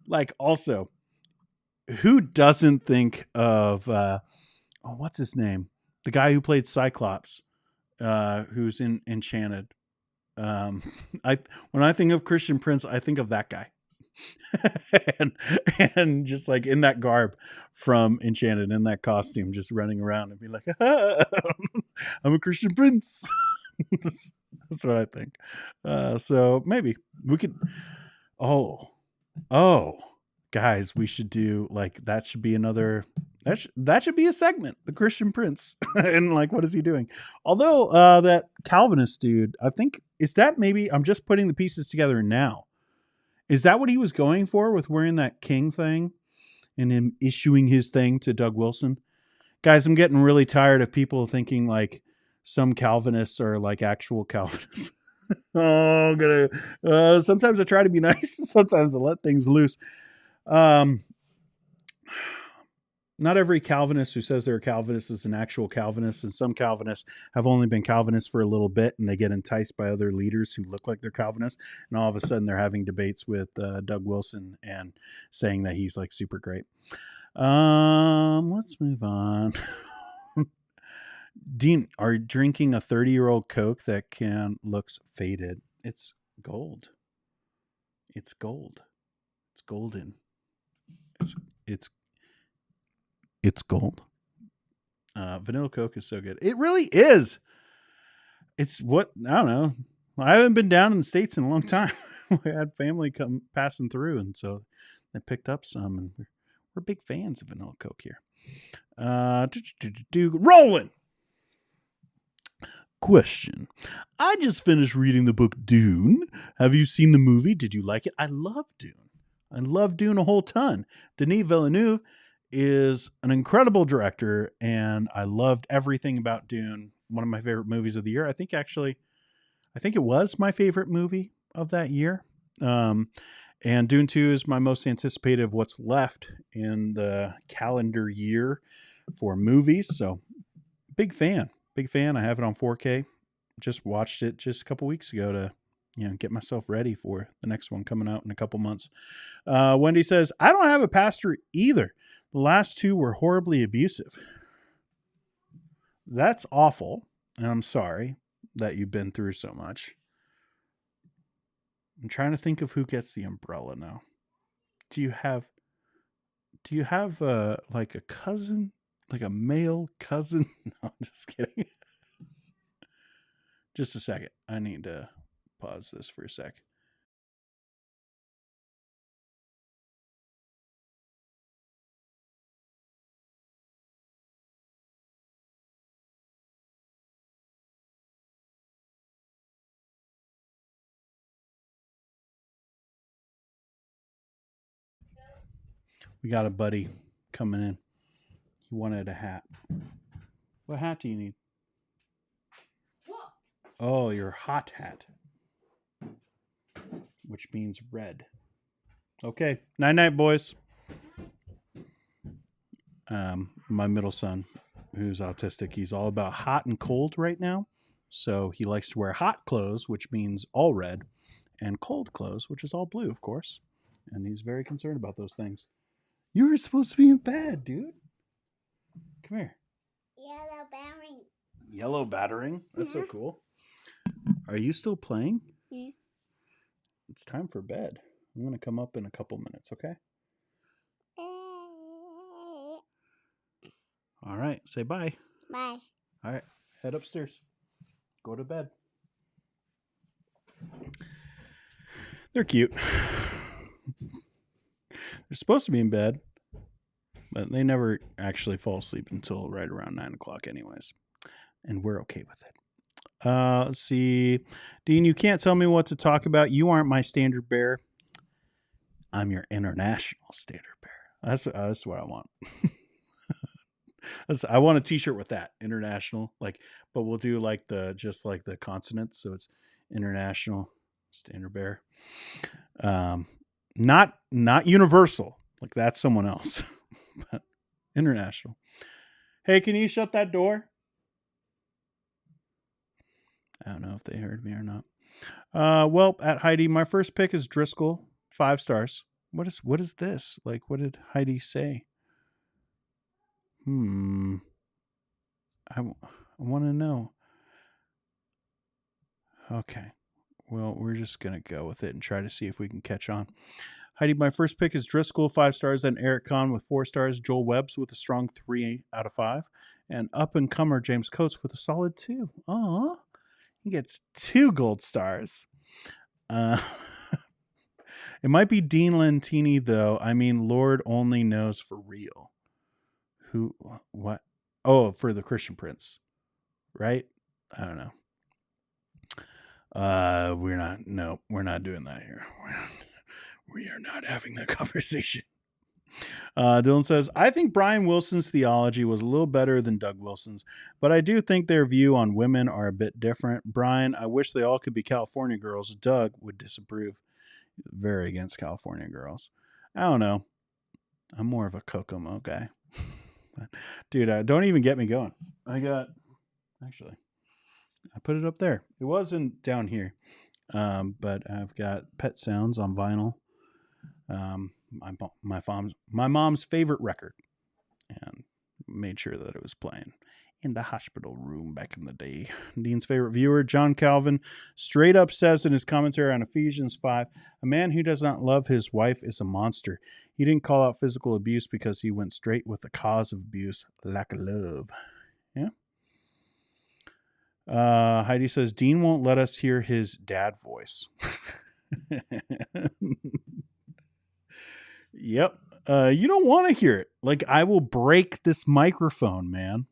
Like, also, who doesn't think of, what's his name? The guy who played Cyclops, who's in Enchanted. When I think of Christian prince, I think of that guy. and just like in that garb from Enchanted, in that costume, just running around and be like, I'm a Christian prince. That's what I think. So maybe we could. Oh, guys, we should do like that. Should be another. That should be a segment. The Christian prince and like, what is he doing? Although that Calvinist dude, I think is that maybe I'm just putting the pieces together now. Is that what he was going for with wearing that king thing and him issuing his thing to Doug Wilson? Guys, I'm getting really tired of people thinking like some Calvinists are like actual Calvinists. Sometimes I try to be nice. Sometimes I let things loose. not every Calvinist who says they're a Calvinist is an actual Calvinist, and some Calvinists have only been Calvinists for a little bit, and they get enticed by other leaders who look like they're Calvinists, and all of a sudden they're having debates with Doug Wilson and saying that he's like super great. Let's move on. Dean, are you drinking a 30-year-old Coke that looks faded? It's gold. It's gold. It's golden. It's gold. Vanilla Coke is so good. It really is. It's what, I don't know. I haven't been down in the States in a long time. We had family come passing through, and so they picked up some, and we're big fans of Vanilla Coke here. Rolling. Question. I just finished reading the book Dune. Have you seen the movie? Did you like it? I love Dune. I love Dune a whole ton. Denis Villeneuve is an incredible director, and I loved everything about Dune. One of my favorite movies of the year. I think it was my favorite movie of that year. And Dune 2 is my most anticipated of what's left in the calendar year for movies. So big fan. I have it on 4K. Just watched it just a couple weeks ago to, get myself ready for the next one coming out in a couple months. Wendy says, I don't have a pastor either. The last two were horribly abusive. That's awful. And I'm sorry that you've been through so much. I'm trying to think of who gets the umbrella now. Do you have like a cousin? Like a male cousin? No, I'm just kidding. Just a second. I need to pause this for a sec. We got a buddy coming in. He wanted a hat. What hat do you need? What? Oh, your hot hat. Which means red. Okay. Night-night, boys. My middle son, who's autistic, he's all about hot and cold right now. So he likes to wear hot clothes, which means all red, and cold clothes, which is all blue, of course. And he's very concerned about those things. You were supposed to be in bed, dude. Come here. Yellow battering. Yellow battering? That's so cool. Are you still playing? Yeah. It's time for bed. I'm going to come up in a couple minutes, okay? All right. Say bye. Bye. All right. Head upstairs. Go to bed. They're cute. They're supposed to be in bed, but they never actually fall asleep until right around 9 o'clock anyways. And we're okay with it. Let's see. Dean, you can't tell me what to talk about. You aren't my standard bearer. I'm your international standard bearer. That's what I want. I want a t-shirt with that. International. But we'll do just the consonants. So it's international standard bearer. Not universal. Like that's someone else. But international. Hey, can you shut that door? I don't know if they heard me or not. Well, at Heidi, my first pick is Driscoll, 5 stars. What is this? Like, what did Heidi say? I want to know. Okay. Well, we're just going to go with it and try to see if we can catch on. Heidi, my first pick is Driscoll, 5 stars. Then Eric Kahn with 4 stars. Joel Webbs with a strong 3 out of 5. And up-and-comer James Coates with a solid 2. Aw. He gets 2 gold stars. It might be Dean Lentini, though. I mean, Lord only knows for real. Who? What? Oh, for the Christian Prince. Right? I don't know. We're not doing that here. We are not having that conversation. Dylan says, I think Brian Wilson's theology was a little better than Doug Wilson's, but I do think their view on women are a bit different. Brian, I wish they all could be California girls. Doug would disapprove. Very against California girls. I don't know. I'm more of a Kokomo guy. Dude, don't even get me going. I put it up there. It wasn't down here. But I've got Pet Sounds on vinyl. My mom's favorite record, and made sure that it was playing in the hospital room back in the day. Dean's favorite viewer, John Calvin, straight up says in his commentary on Ephesians 5, a man who does not love his wife is a monster. He didn't call out physical abuse because he went straight with the cause of abuse, lack of love. Yeah. Heidi says, Dean won't let us hear his dad voice. Yep. You don't want to hear it. Like, I will break this microphone, man.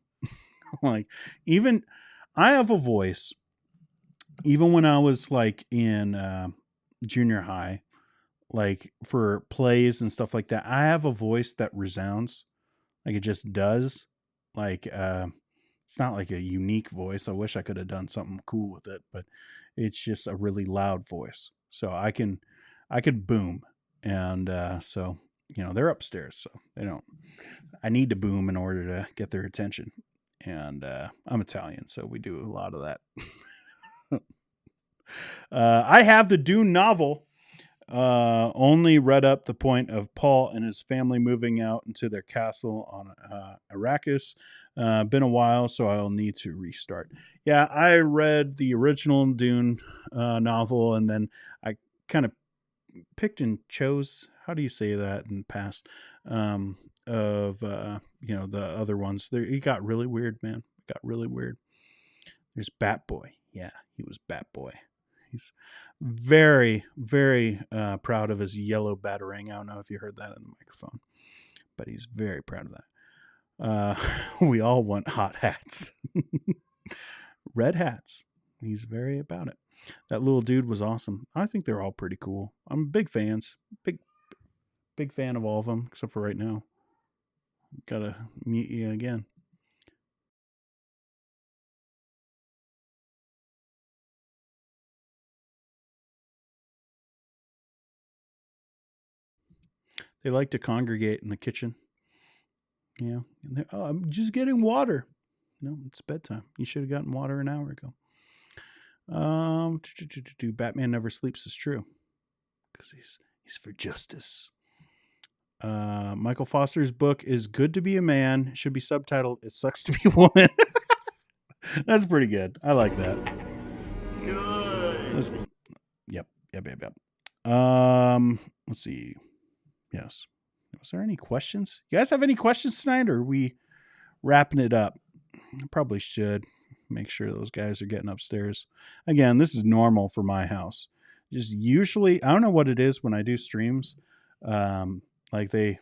Like, even I have a voice, even when I was like in junior high, like for plays and stuff like that, I have a voice that resounds. Like, it just does. Like, it's not like a unique voice. I wish I could have done something cool with it, but it's just a really loud voice. So I could boom. And so, they're upstairs, so I need to boom in order to get their attention. And I'm Italian, so we do a lot of that. I have the Dune novel. Only read up the point of Paul and his family moving out into their castle on Arrakis. Been a while, so I'll need to restart. Yeah, I read the original Dune novel, and then I kind of picked and chose, how do you say that in the past, of the other ones. It got really weird, man. It got really weird. There's Bat Boy. Yeah, he was Bat Boy. He's very, very proud of his yellow batarang. I don't know if you heard that in the microphone, but he's very proud of that. We all want hot hats. Red hats. He's very about it. That little dude was awesome. I think they're all pretty cool. I'm big fans. Big fan of all of them, except for right now. Gotta mute you again. They like to congregate in the kitchen. Yeah. I'm just getting water. No, it's bedtime. You should have gotten water an hour ago. Batman never sleeps is true. Because he's for justice. Michael Foster's book is Good to Be a Man. Should be subtitled It Sucks to Be a Woman. That's pretty good. I like that. Good. Yep. Let's see. Yes. Was there any questions? You guys have any questions tonight, or are we wrapping it up? I probably should make sure those guys are getting upstairs. Again, this is normal for my house. Just usually, I don't know what it is when I do streams. Like they're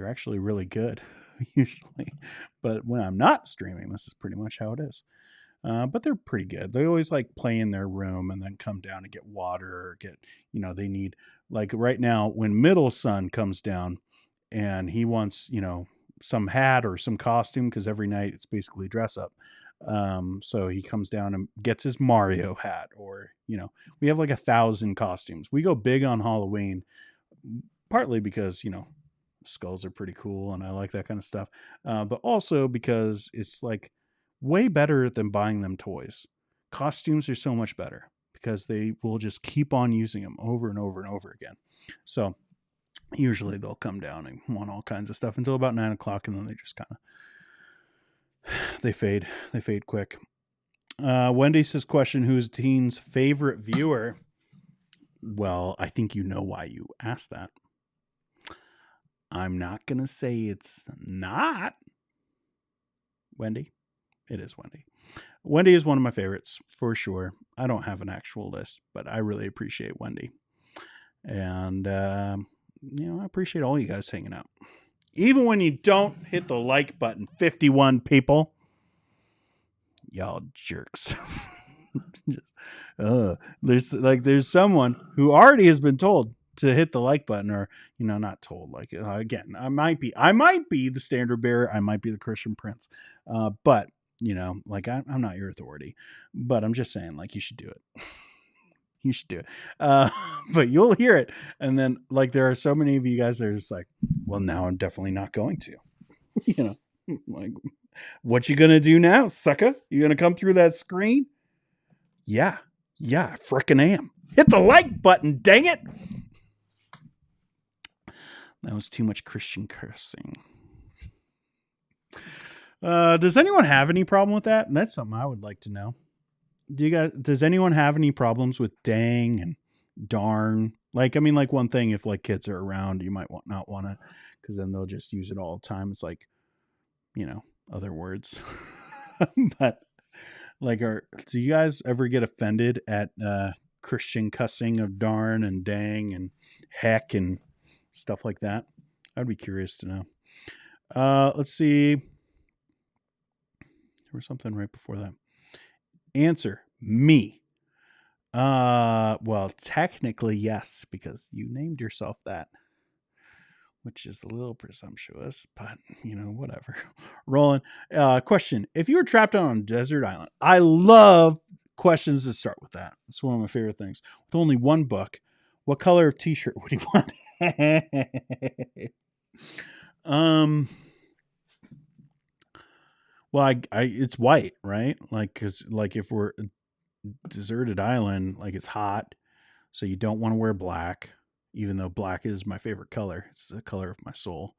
actually really good usually, but when I'm not streaming, this is pretty much how it is. But they're pretty good. They always like play in their room and then come down and get water or get, they need, like right now when middle son comes down and he wants, some hat or some costume, because every night it's basically dress up. So he comes down and gets his Mario hat, or, we have like 1,000 costumes. We go big on Halloween, partly because, skulls are pretty cool and I like that kind of stuff. But also because it's like way better than buying them toys. Costumes are so much better because they will just keep on using them over and over and over again. So usually they'll come down and want all kinds of stuff until about 9:00, and then they just kind of, they fade quick. Wendy says, question, who's Dean's favorite viewer? Well, I think you know why you asked that. I'm not going to say it's not Wendy. It is Wendy. Wendy is one of my favorites for sure. I don't have an actual list, but I really appreciate Wendy. And, I appreciate all you guys hanging out. Even when you don't hit the like button, 51 people, y'all jerks. There's someone who already has been told to hit the like button, or, not told, like, again, I might be the standard bearer. I might be the Christian Prince. But like I'm not your authority, but I'm just saying, like, you should do it. You should do it. But you'll hear it. And then, like, there are so many of you guys that are just like, well, now I'm definitely not going to, Like, what you gonna do now, sucker? You gonna come through that screen? Yeah, I frickin' am. Hit the like button, dang it! That was too much Christian cursing. Does anyone have any problem with that? That's something I would like to know. Does anyone have any problems with dang and darn? Like, I mean, like one thing, if like kids are around, you might not want to, because then they'll just use it all the time. It's like, other words. But like, do you guys ever get offended at Christian cussing of darn and dang and heck and stuff like that? I'd be curious to know. Let's see. There was something right before that. Answer, me. Well, technically yes, because you named yourself that, which is a little presumptuous, but whatever. Roland, question. If you were trapped on a desert island, I love questions that start with that. It's one of my favorite things. With only one book, what color of t-shirt would you want? Well, it's white, right? Like, cause like if we're a deserted island, like it's hot, so you don't want to wear black, even though black is my favorite color. It's the color of my soul.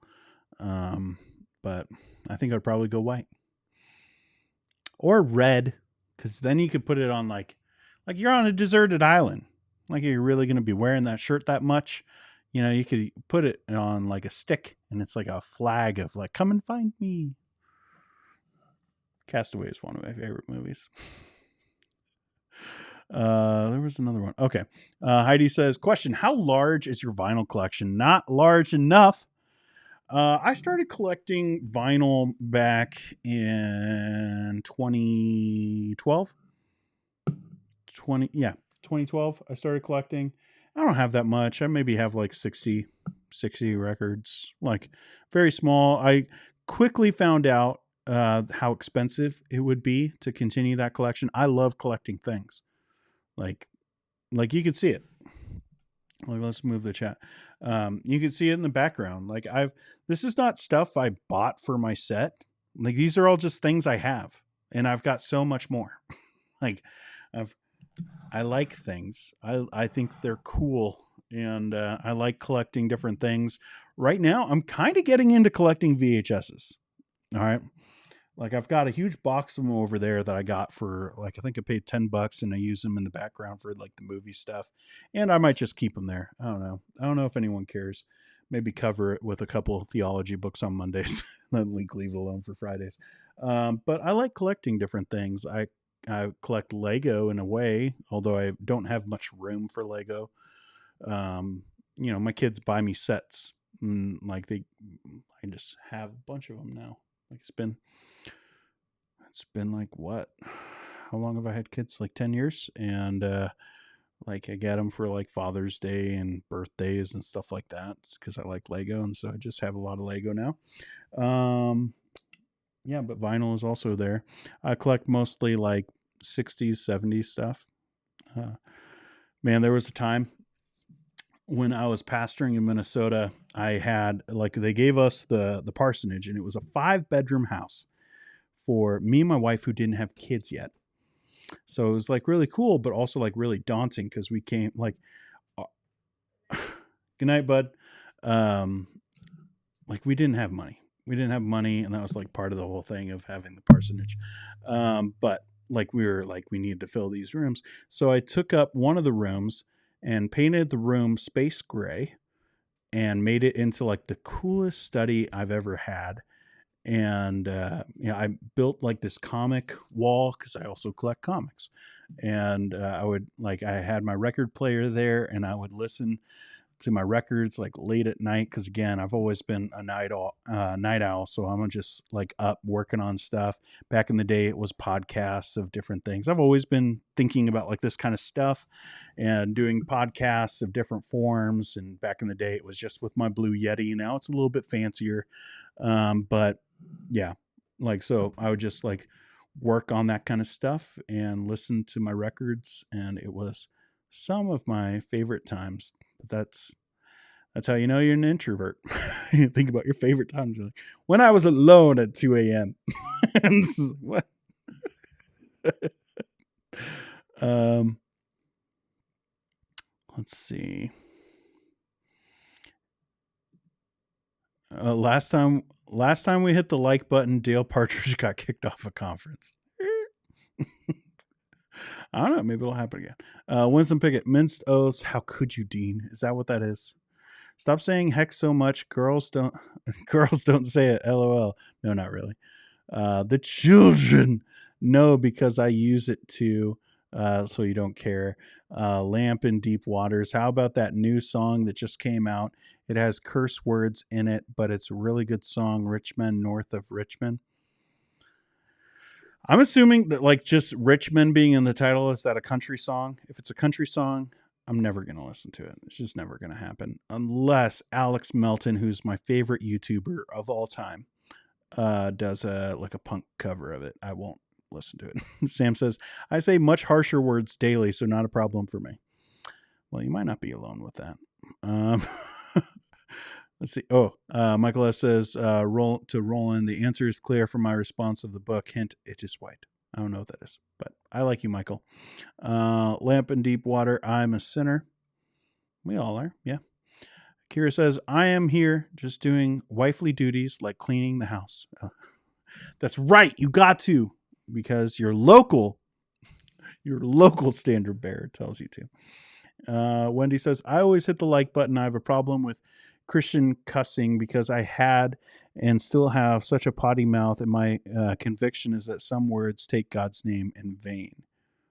But I think I'd probably go white or red, because then you could put it on like you're on a deserted island. Like, are you really going to be wearing that shirt that much? You could put it on like a stick, and it's like a flag of like, come and find me. Castaway is one of my favorite movies. There was another one. Okay. Heidi says, question, how large is your vinyl collection? Not large enough. I started collecting vinyl back in 2012. 2012. I started collecting. I don't have that much. I maybe have like 60 records, like very small. I quickly found out how expensive it would be to continue that collection. I love collecting things. Like you could see it. Like, let's move the chat. You can see it in the background. Like, this is not stuff I bought for my set. Like, these are all just things I have, and I've got so much more. Like, I like things. I think they're cool, and I like collecting different things. Right now, I'm kind of getting into collecting VHSs. All right. Like, I've got a huge box of them over there that I got for like, I think I paid $10, and I use them in the background for like the movie stuff. And I might just keep them there. I don't know. I don't know if anyone cares. Maybe cover it with a couple of theology books on Mondays, then leave it alone for Fridays. But I like collecting different things. I collect Lego in a way, although I don't have much room for Lego. My kids buy me sets, and like I just have a bunch of them now. Like, it's been like, what? How long have I had kids? Like 10 years. And like, I get them for like Father's Day and birthdays and stuff like that, because I like Lego, and so I just have a lot of Lego now. Yeah, but vinyl is also there. I collect mostly like 60s, 70s stuff. Man, there was a time when I was pastoring in Minnesota, I had like, they gave us the parsonage, and it was a 5-bedroom house for me and my wife, who didn't have kids yet. So it was like really cool, but also like really daunting, because we came like, good night, bud. Like, we didn't have money. And that was like part of the whole thing of having the parsonage. But like, we needed to fill these rooms. So I took up one of the rooms and painted the room space gray and made it into like the coolest study I've ever had. And I built like this comic wall, because I also collect comics. And I had my record player there, and I would listen to my records like late at night, because again, I've always been a night owl, so I'm just like up working on stuff. Back in the day, it was podcasts of different things. I've always been thinking about like this kind of stuff and doing podcasts of different forms. And back in the day, it was just with my Blue Yeti. Now it's a little bit fancier. But yeah, like, so I would just like work on that kind of stuff and listen to my records, and it was some of my favorite times. But That's how you know you're an introvert. You think about your favorite times. You're like, when I was alone at 2 a.m. And this is, what? Let's see. Last time we hit the like button, Dale Partridge got kicked off a conference. I don't know. Maybe it'll happen again. Winston Pickett, minced oaths. How could you, Dean? Is that what that is? Stop saying heck so much. Girls don't say it. LOL. No, not really. The children know because I use it too. So you don't care. Lamp in Deep Waters. How about that new song that just came out? It has curse words in it, but it's a really good song. Richmond, North of Richmond. I'm assuming that like just Richmond being in the title, is that a country song? If it's a country song, I'm never going to listen to it. It's just never going to happen. Unless Alex Melton, who's my favorite YouTuber of all time, does a punk cover of it. I won't listen to it. Sam says, I say much harsher words daily, so not a problem for me. Well, you might not be alone with that. Let's see. Michael S. says, Roland, the answer is clear from my response of the book. Hint, it is white. I don't know what that is, but I like you, Michael. Lamp in Deep Water, I'm a sinner. We all are, yeah. Kira says, I am here just doing wifely duties like cleaning the house. That's right, you got to, because your local standard bearer tells you to. Wendy says, I always hit the like button. I have a problem with Christian cussing because I had and still have such a potty mouth, and my conviction is that some words take God's name in vain.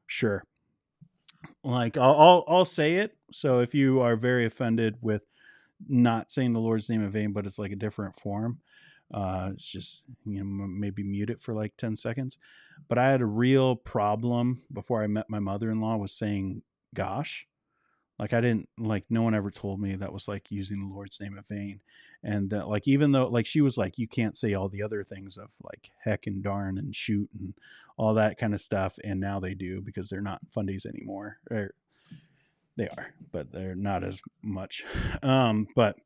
Sure. Like I'll say it. So if you are very offended with not saying the Lord's name in vain, but it's like a different form, it's just, maybe mute it for like 10 seconds. But I had a real problem before I met my mother-in-law with saying gosh. Like no one ever told me that was like using the Lord's name in vain. And that like, even though like she was like, you can't say all the other things of like heck and darn and shoot and all that kind of stuff. And now they do, because they're not fundies anymore. They are, but they're not as much. But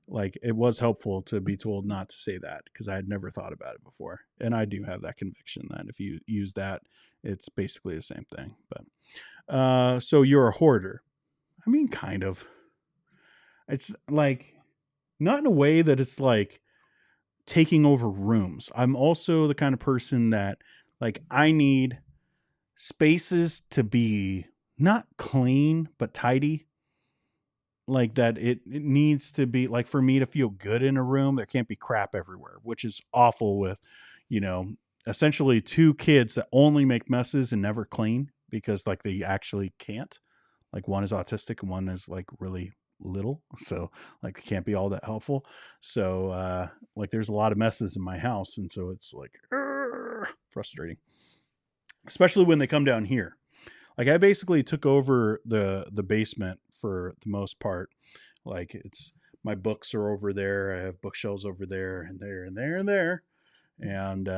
like, it was helpful to be told not to say that, because I had never thought about it before. And I do have that conviction that if you use that, it's basically the same thing. But so you're a hoarder. I mean, kind of. It's like, not in a way that it's like taking over rooms. I'm also the kind of person that like, I need spaces to be not clean, but tidy. Like that it needs to be like, for me to feel good in a room, there can't be crap everywhere, which is awful with, essentially two kids that only make messes and never clean because like they actually can't. Like one is autistic and one is like really little. So like it can't be all that helpful. So like there's a lot of messes in my house. And so it's like frustrating, especially when they come down here. Like I basically took over the basement for the most part. Like it's, my books are over there. I have bookshelves over there and there and there and there. And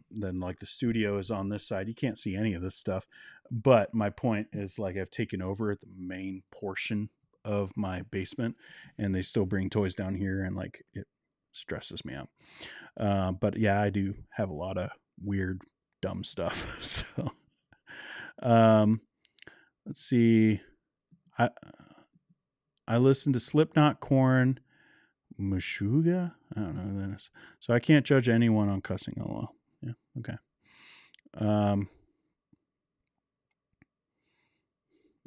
then like the studio is on this side. You can't see any of this stuff. But my point is like, I've taken over the main portion of my basement, and they still bring toys down here, and like it stresses me out. But yeah, I do have a lot of weird, dumb stuff. So let's see. I listened to Slipknot, Korn, Meshuggah. I don't know who that is. So I can't judge anyone on cussing. Oh well. Yeah. Okay.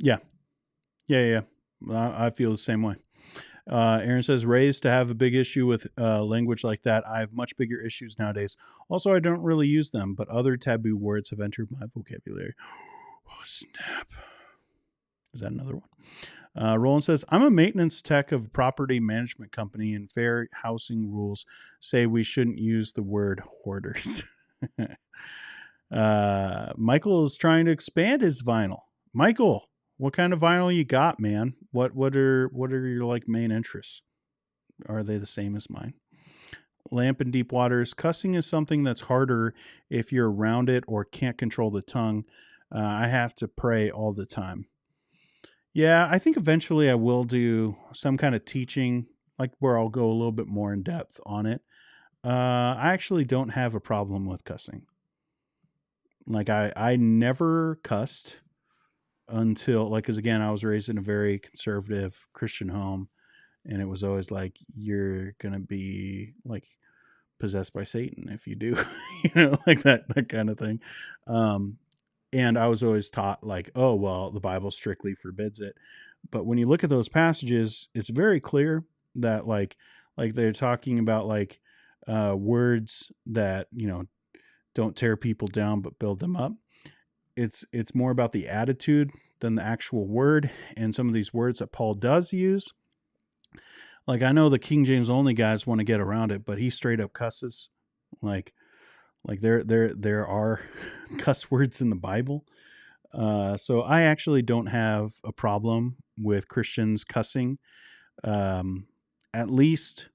Yeah. I feel the same way. Aaron says, raised to have a big issue with language like that. I have much bigger issues nowadays. Also, I don't really use them, but other taboo words have entered my vocabulary. Oh, snap. Is that another one? Roland says, I'm a maintenance tech of a property management company, and fair housing rules say we shouldn't use the word hoarders. Michael is trying to expand his vinyl. Michael, what kind of vinyl you got, man? What are your like main interests? Are they the same as mine? Lamp in Deep Waters. Cussing is something that's harder if you're around it or can't control the tongue. I have to pray all the time. Yeah, I think eventually I will do some kind of teaching, like where I'll go a little bit more in depth on it. I actually don't have a problem with cussing. Like I never cussed until like, because again, I was raised in a very conservative Christian home, and it was always like you're gonna be like possessed by Satan if you do, like that kind of thing. Um, and I was always taught like, oh well, the Bible strictly forbids it. But when you look at those passages, it's very clear that like they're talking about like words that don't tear people down but build them up. It's more about the attitude than the actual word. And some of these words that Paul does use, like I know the King James only guys want to get around it, but he straight up cusses. Like there are cuss words in the Bible. So I actually don't have a problem with Christians cussing. At least,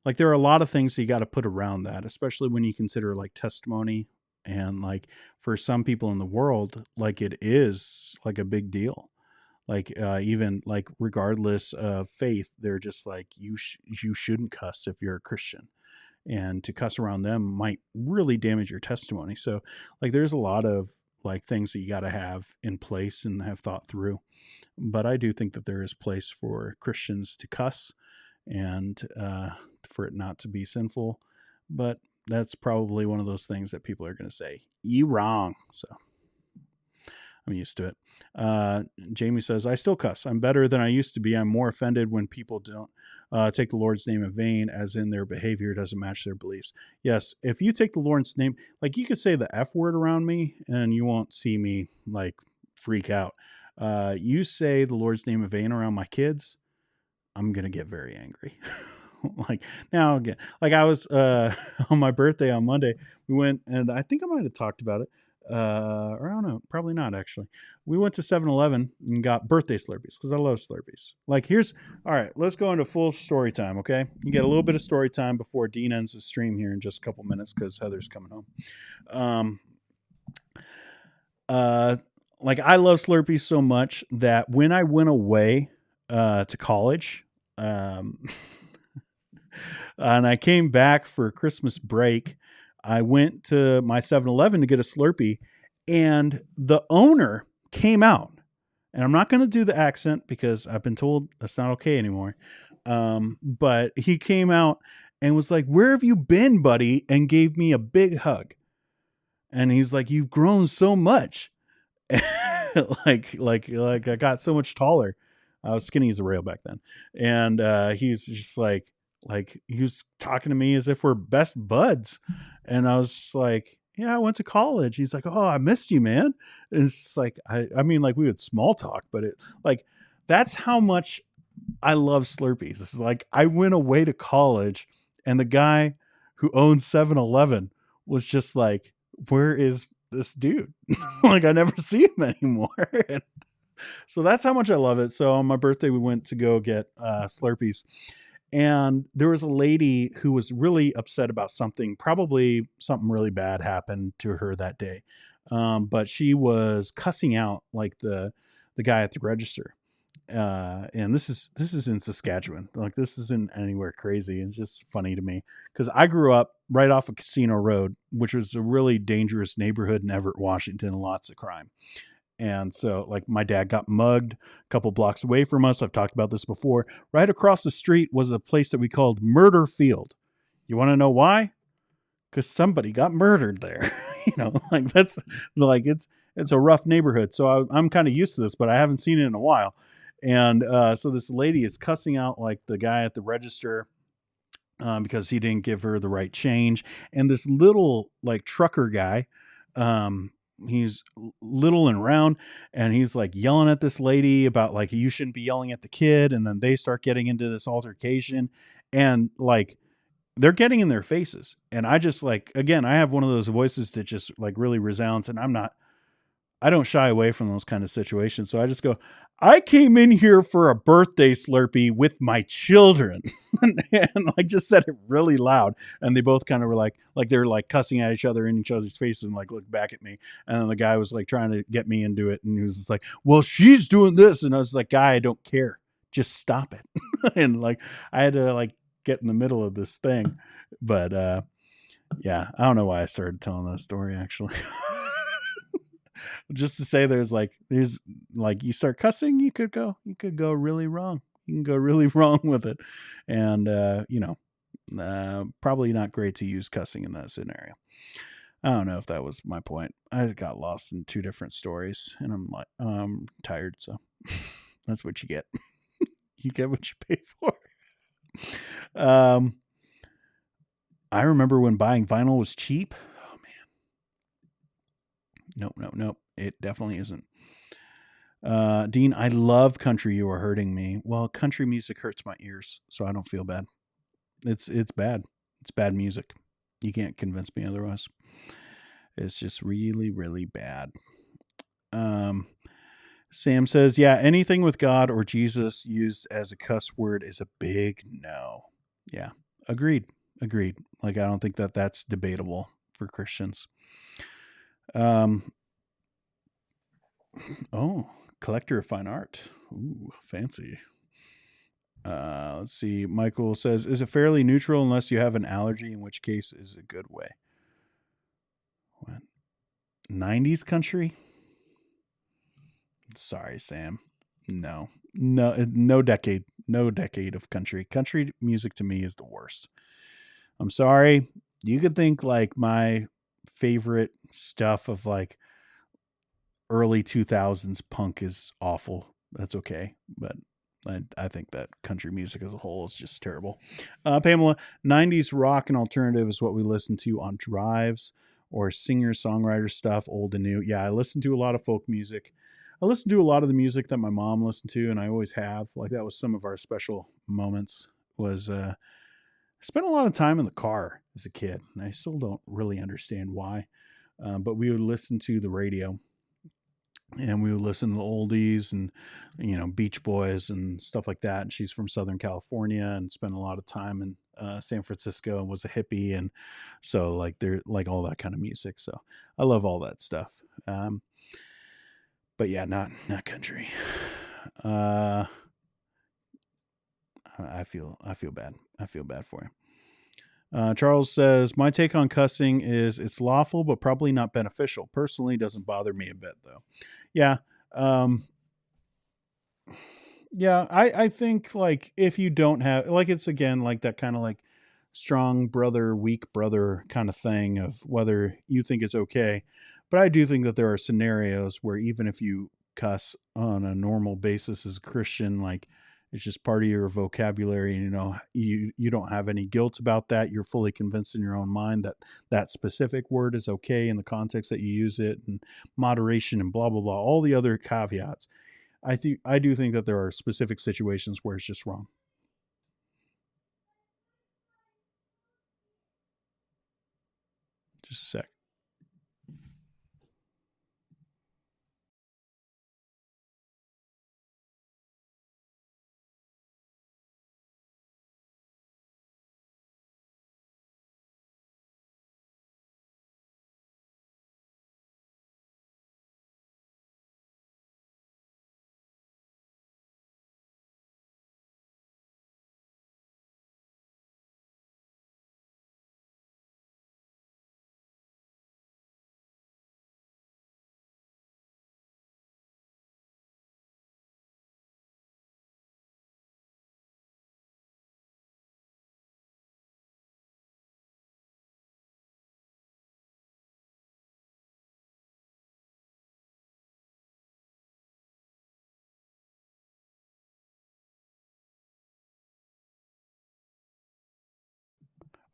like there are a lot of things you got to put around that, especially when you consider like testimony, and like for some people in the world, like it is like a big deal. Like even like regardless of faith, they're just like you shouldn't cuss if you're a Christian, and to cuss around them might really damage your testimony. So like there's a lot of like things that you got to have in place and have thought through. But I do think that there is place for Christians to cuss, and for it not to be sinful. But that's probably one of those things that people are going to say, you wrong. So I'm used to it. Jamie says, I still cuss. I'm better than I used to be. I'm more offended when people don't take the Lord's name in vain, as in their behavior doesn't match their beliefs. Yes, if you take the Lord's name, like you could say the F word around me and you won't see me like freak out. You say the Lord's name in vain around my kids, I'm going to get very angry. Like now again, like I was on my birthday on Monday, we went, and I think I might have talked about it. Or I don't know, probably not actually. We went to 7-Eleven and got birthday Slurpees because I love Slurpees. Like all right, let's go into full story time, okay? You get a little bit of story time before Dean ends the stream here in just a couple minutes because Heather's coming home. Like I love Slurpees so much that when I went away to college, and I came back for Christmas break, I went to my 7-Eleven to get a Slurpee, and the owner came out. And I'm not going to do the accent because I've been told that's not okay anymore. But he came out and was like, where have you been, buddy? And gave me a big hug. And he's like, you've grown so much. like I got so much taller. I was skinny as a rail back then. And he's just like he was talking to me as if we're best buds. And I was just like, yeah, I went to college. He's like, oh, I missed you, man. And it's like, I mean, like we would small talk, but it like, that's how much I love Slurpees. It's like, I went away to college and the guy who owns 7-Eleven was just like, where is this dude? Like, I never see him anymore. And so that's how much I love it. So on my birthday, we went to go get Slurpees. And there was a lady who was really upset about something. Probably something really bad happened to her that day. But she was cussing out like the guy at the register. And this is in Saskatchewan. Like this isn't anywhere crazy. It's just funny to me because I grew up right off of Casino Road, which was a really dangerous neighborhood in Everett, Washington, lots of crime. And so like my dad got mugged a couple blocks away from us. I've talked about this before. Right across the street was a place that we called Murder Field. You want to know why? Because somebody got murdered there. Like that's like, it's a rough neighborhood. So I'm kind of used to this, but I haven't seen it in a while. And so this lady is cussing out like the guy at the register because he didn't give her the right change. And this little like trucker guy, he's little and round, and he's like yelling at this lady about like, you shouldn't be yelling at the kid. And then they start getting into this altercation, and like they're getting in their faces. And I just like, again, I have one of those voices that just like really resounds, and I'm not don't shy away from those kind of situations. So I just go, I came in here for a birthday Slurpee with my children. and I just said it really loud. And they both kind of were like they were like cussing at each other in each other's faces and like looked back at me. And then the guy was like trying to get me into it. And he was just like, well, she's doing this. And I was like, guy, I don't care. Just stop it. And like, I had to like get in the middle of this thing. But yeah, I don't know why I started telling that story actually. Just to say there's like you start cussing, you could go really wrong. You can go really wrong with it. And probably not great to use cussing in that scenario. I don't know if that was my point. I got lost in two different stories and I'm like tired, so that's what you get. You get what you pay for. I remember when buying vinyl was cheap. Oh man. Nope. It definitely isn't. Dean, I love country. You are hurting me. Well, country music hurts my ears, so I don't feel bad. It's bad. It's bad music. You can't convince me otherwise. It's just really, really bad. Sam says, yeah, anything with God or Jesus used as a cuss word is a big no. Yeah, agreed. Like, I don't think that's debatable for Christians. Oh, collector of fine art. Ooh, fancy. Let's see. Michael says, is it fairly neutral unless you have an allergy, in which case is a good way? What? 90s country? Sorry, Sam. No decade of country. Country music to me is the worst. I'm sorry. You could think like my favorite stuff of like early 2000s punk is awful. That's okay. But I think that country music as a whole is just terrible. Pamela, 90s rock and alternative is what we listen to on drives or singer-songwriter stuff, old and new. Yeah, I listen to a lot of folk music. I listen to a lot of the music that my mom listened to, and I always have. Like, that was some of our special moments. Was I spent a lot of time in the car as a kid, and I still don't really understand why. But we would listen to the radio, and we would listen to the oldies and, Beach Boys and stuff like that. And she's from Southern California and spent a lot of time in San Francisco and was a hippie. And so like they're like all that kind of music. So I love all that stuff. But yeah, not country. I feel bad. I feel bad for him. Charles says, my take on cussing is it's lawful, but probably not beneficial. Personally, doesn't bother me a bit though. Yeah. Yeah. I think like if you don't have, like, it's again, like that kind of like strong brother, weak brother kind of thing of whether you think it's okay. But I do think that there are scenarios where even if you cuss on a normal basis as a Christian, like it's just part of your vocabulary, and you don't have any guilt about that. You're fully convinced in your own mind that that specific word is okay in the context that you use it, and moderation and blah blah blah, all the other caveats. I do think that there are specific situations where it's just wrong. Just a sec.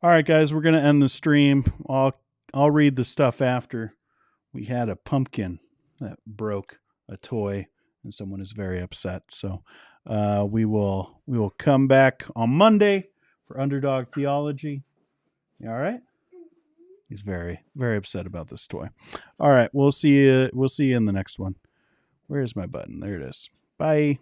All right, guys, we're going to end the stream. I'll read the stuff after. We had a pumpkin that broke a toy, and someone is very upset. So we will come back on Monday for Underdog Theology. You all right? He's very, very upset about this toy. All right, we'll see you in the next one. Where's my button? There it is. Bye.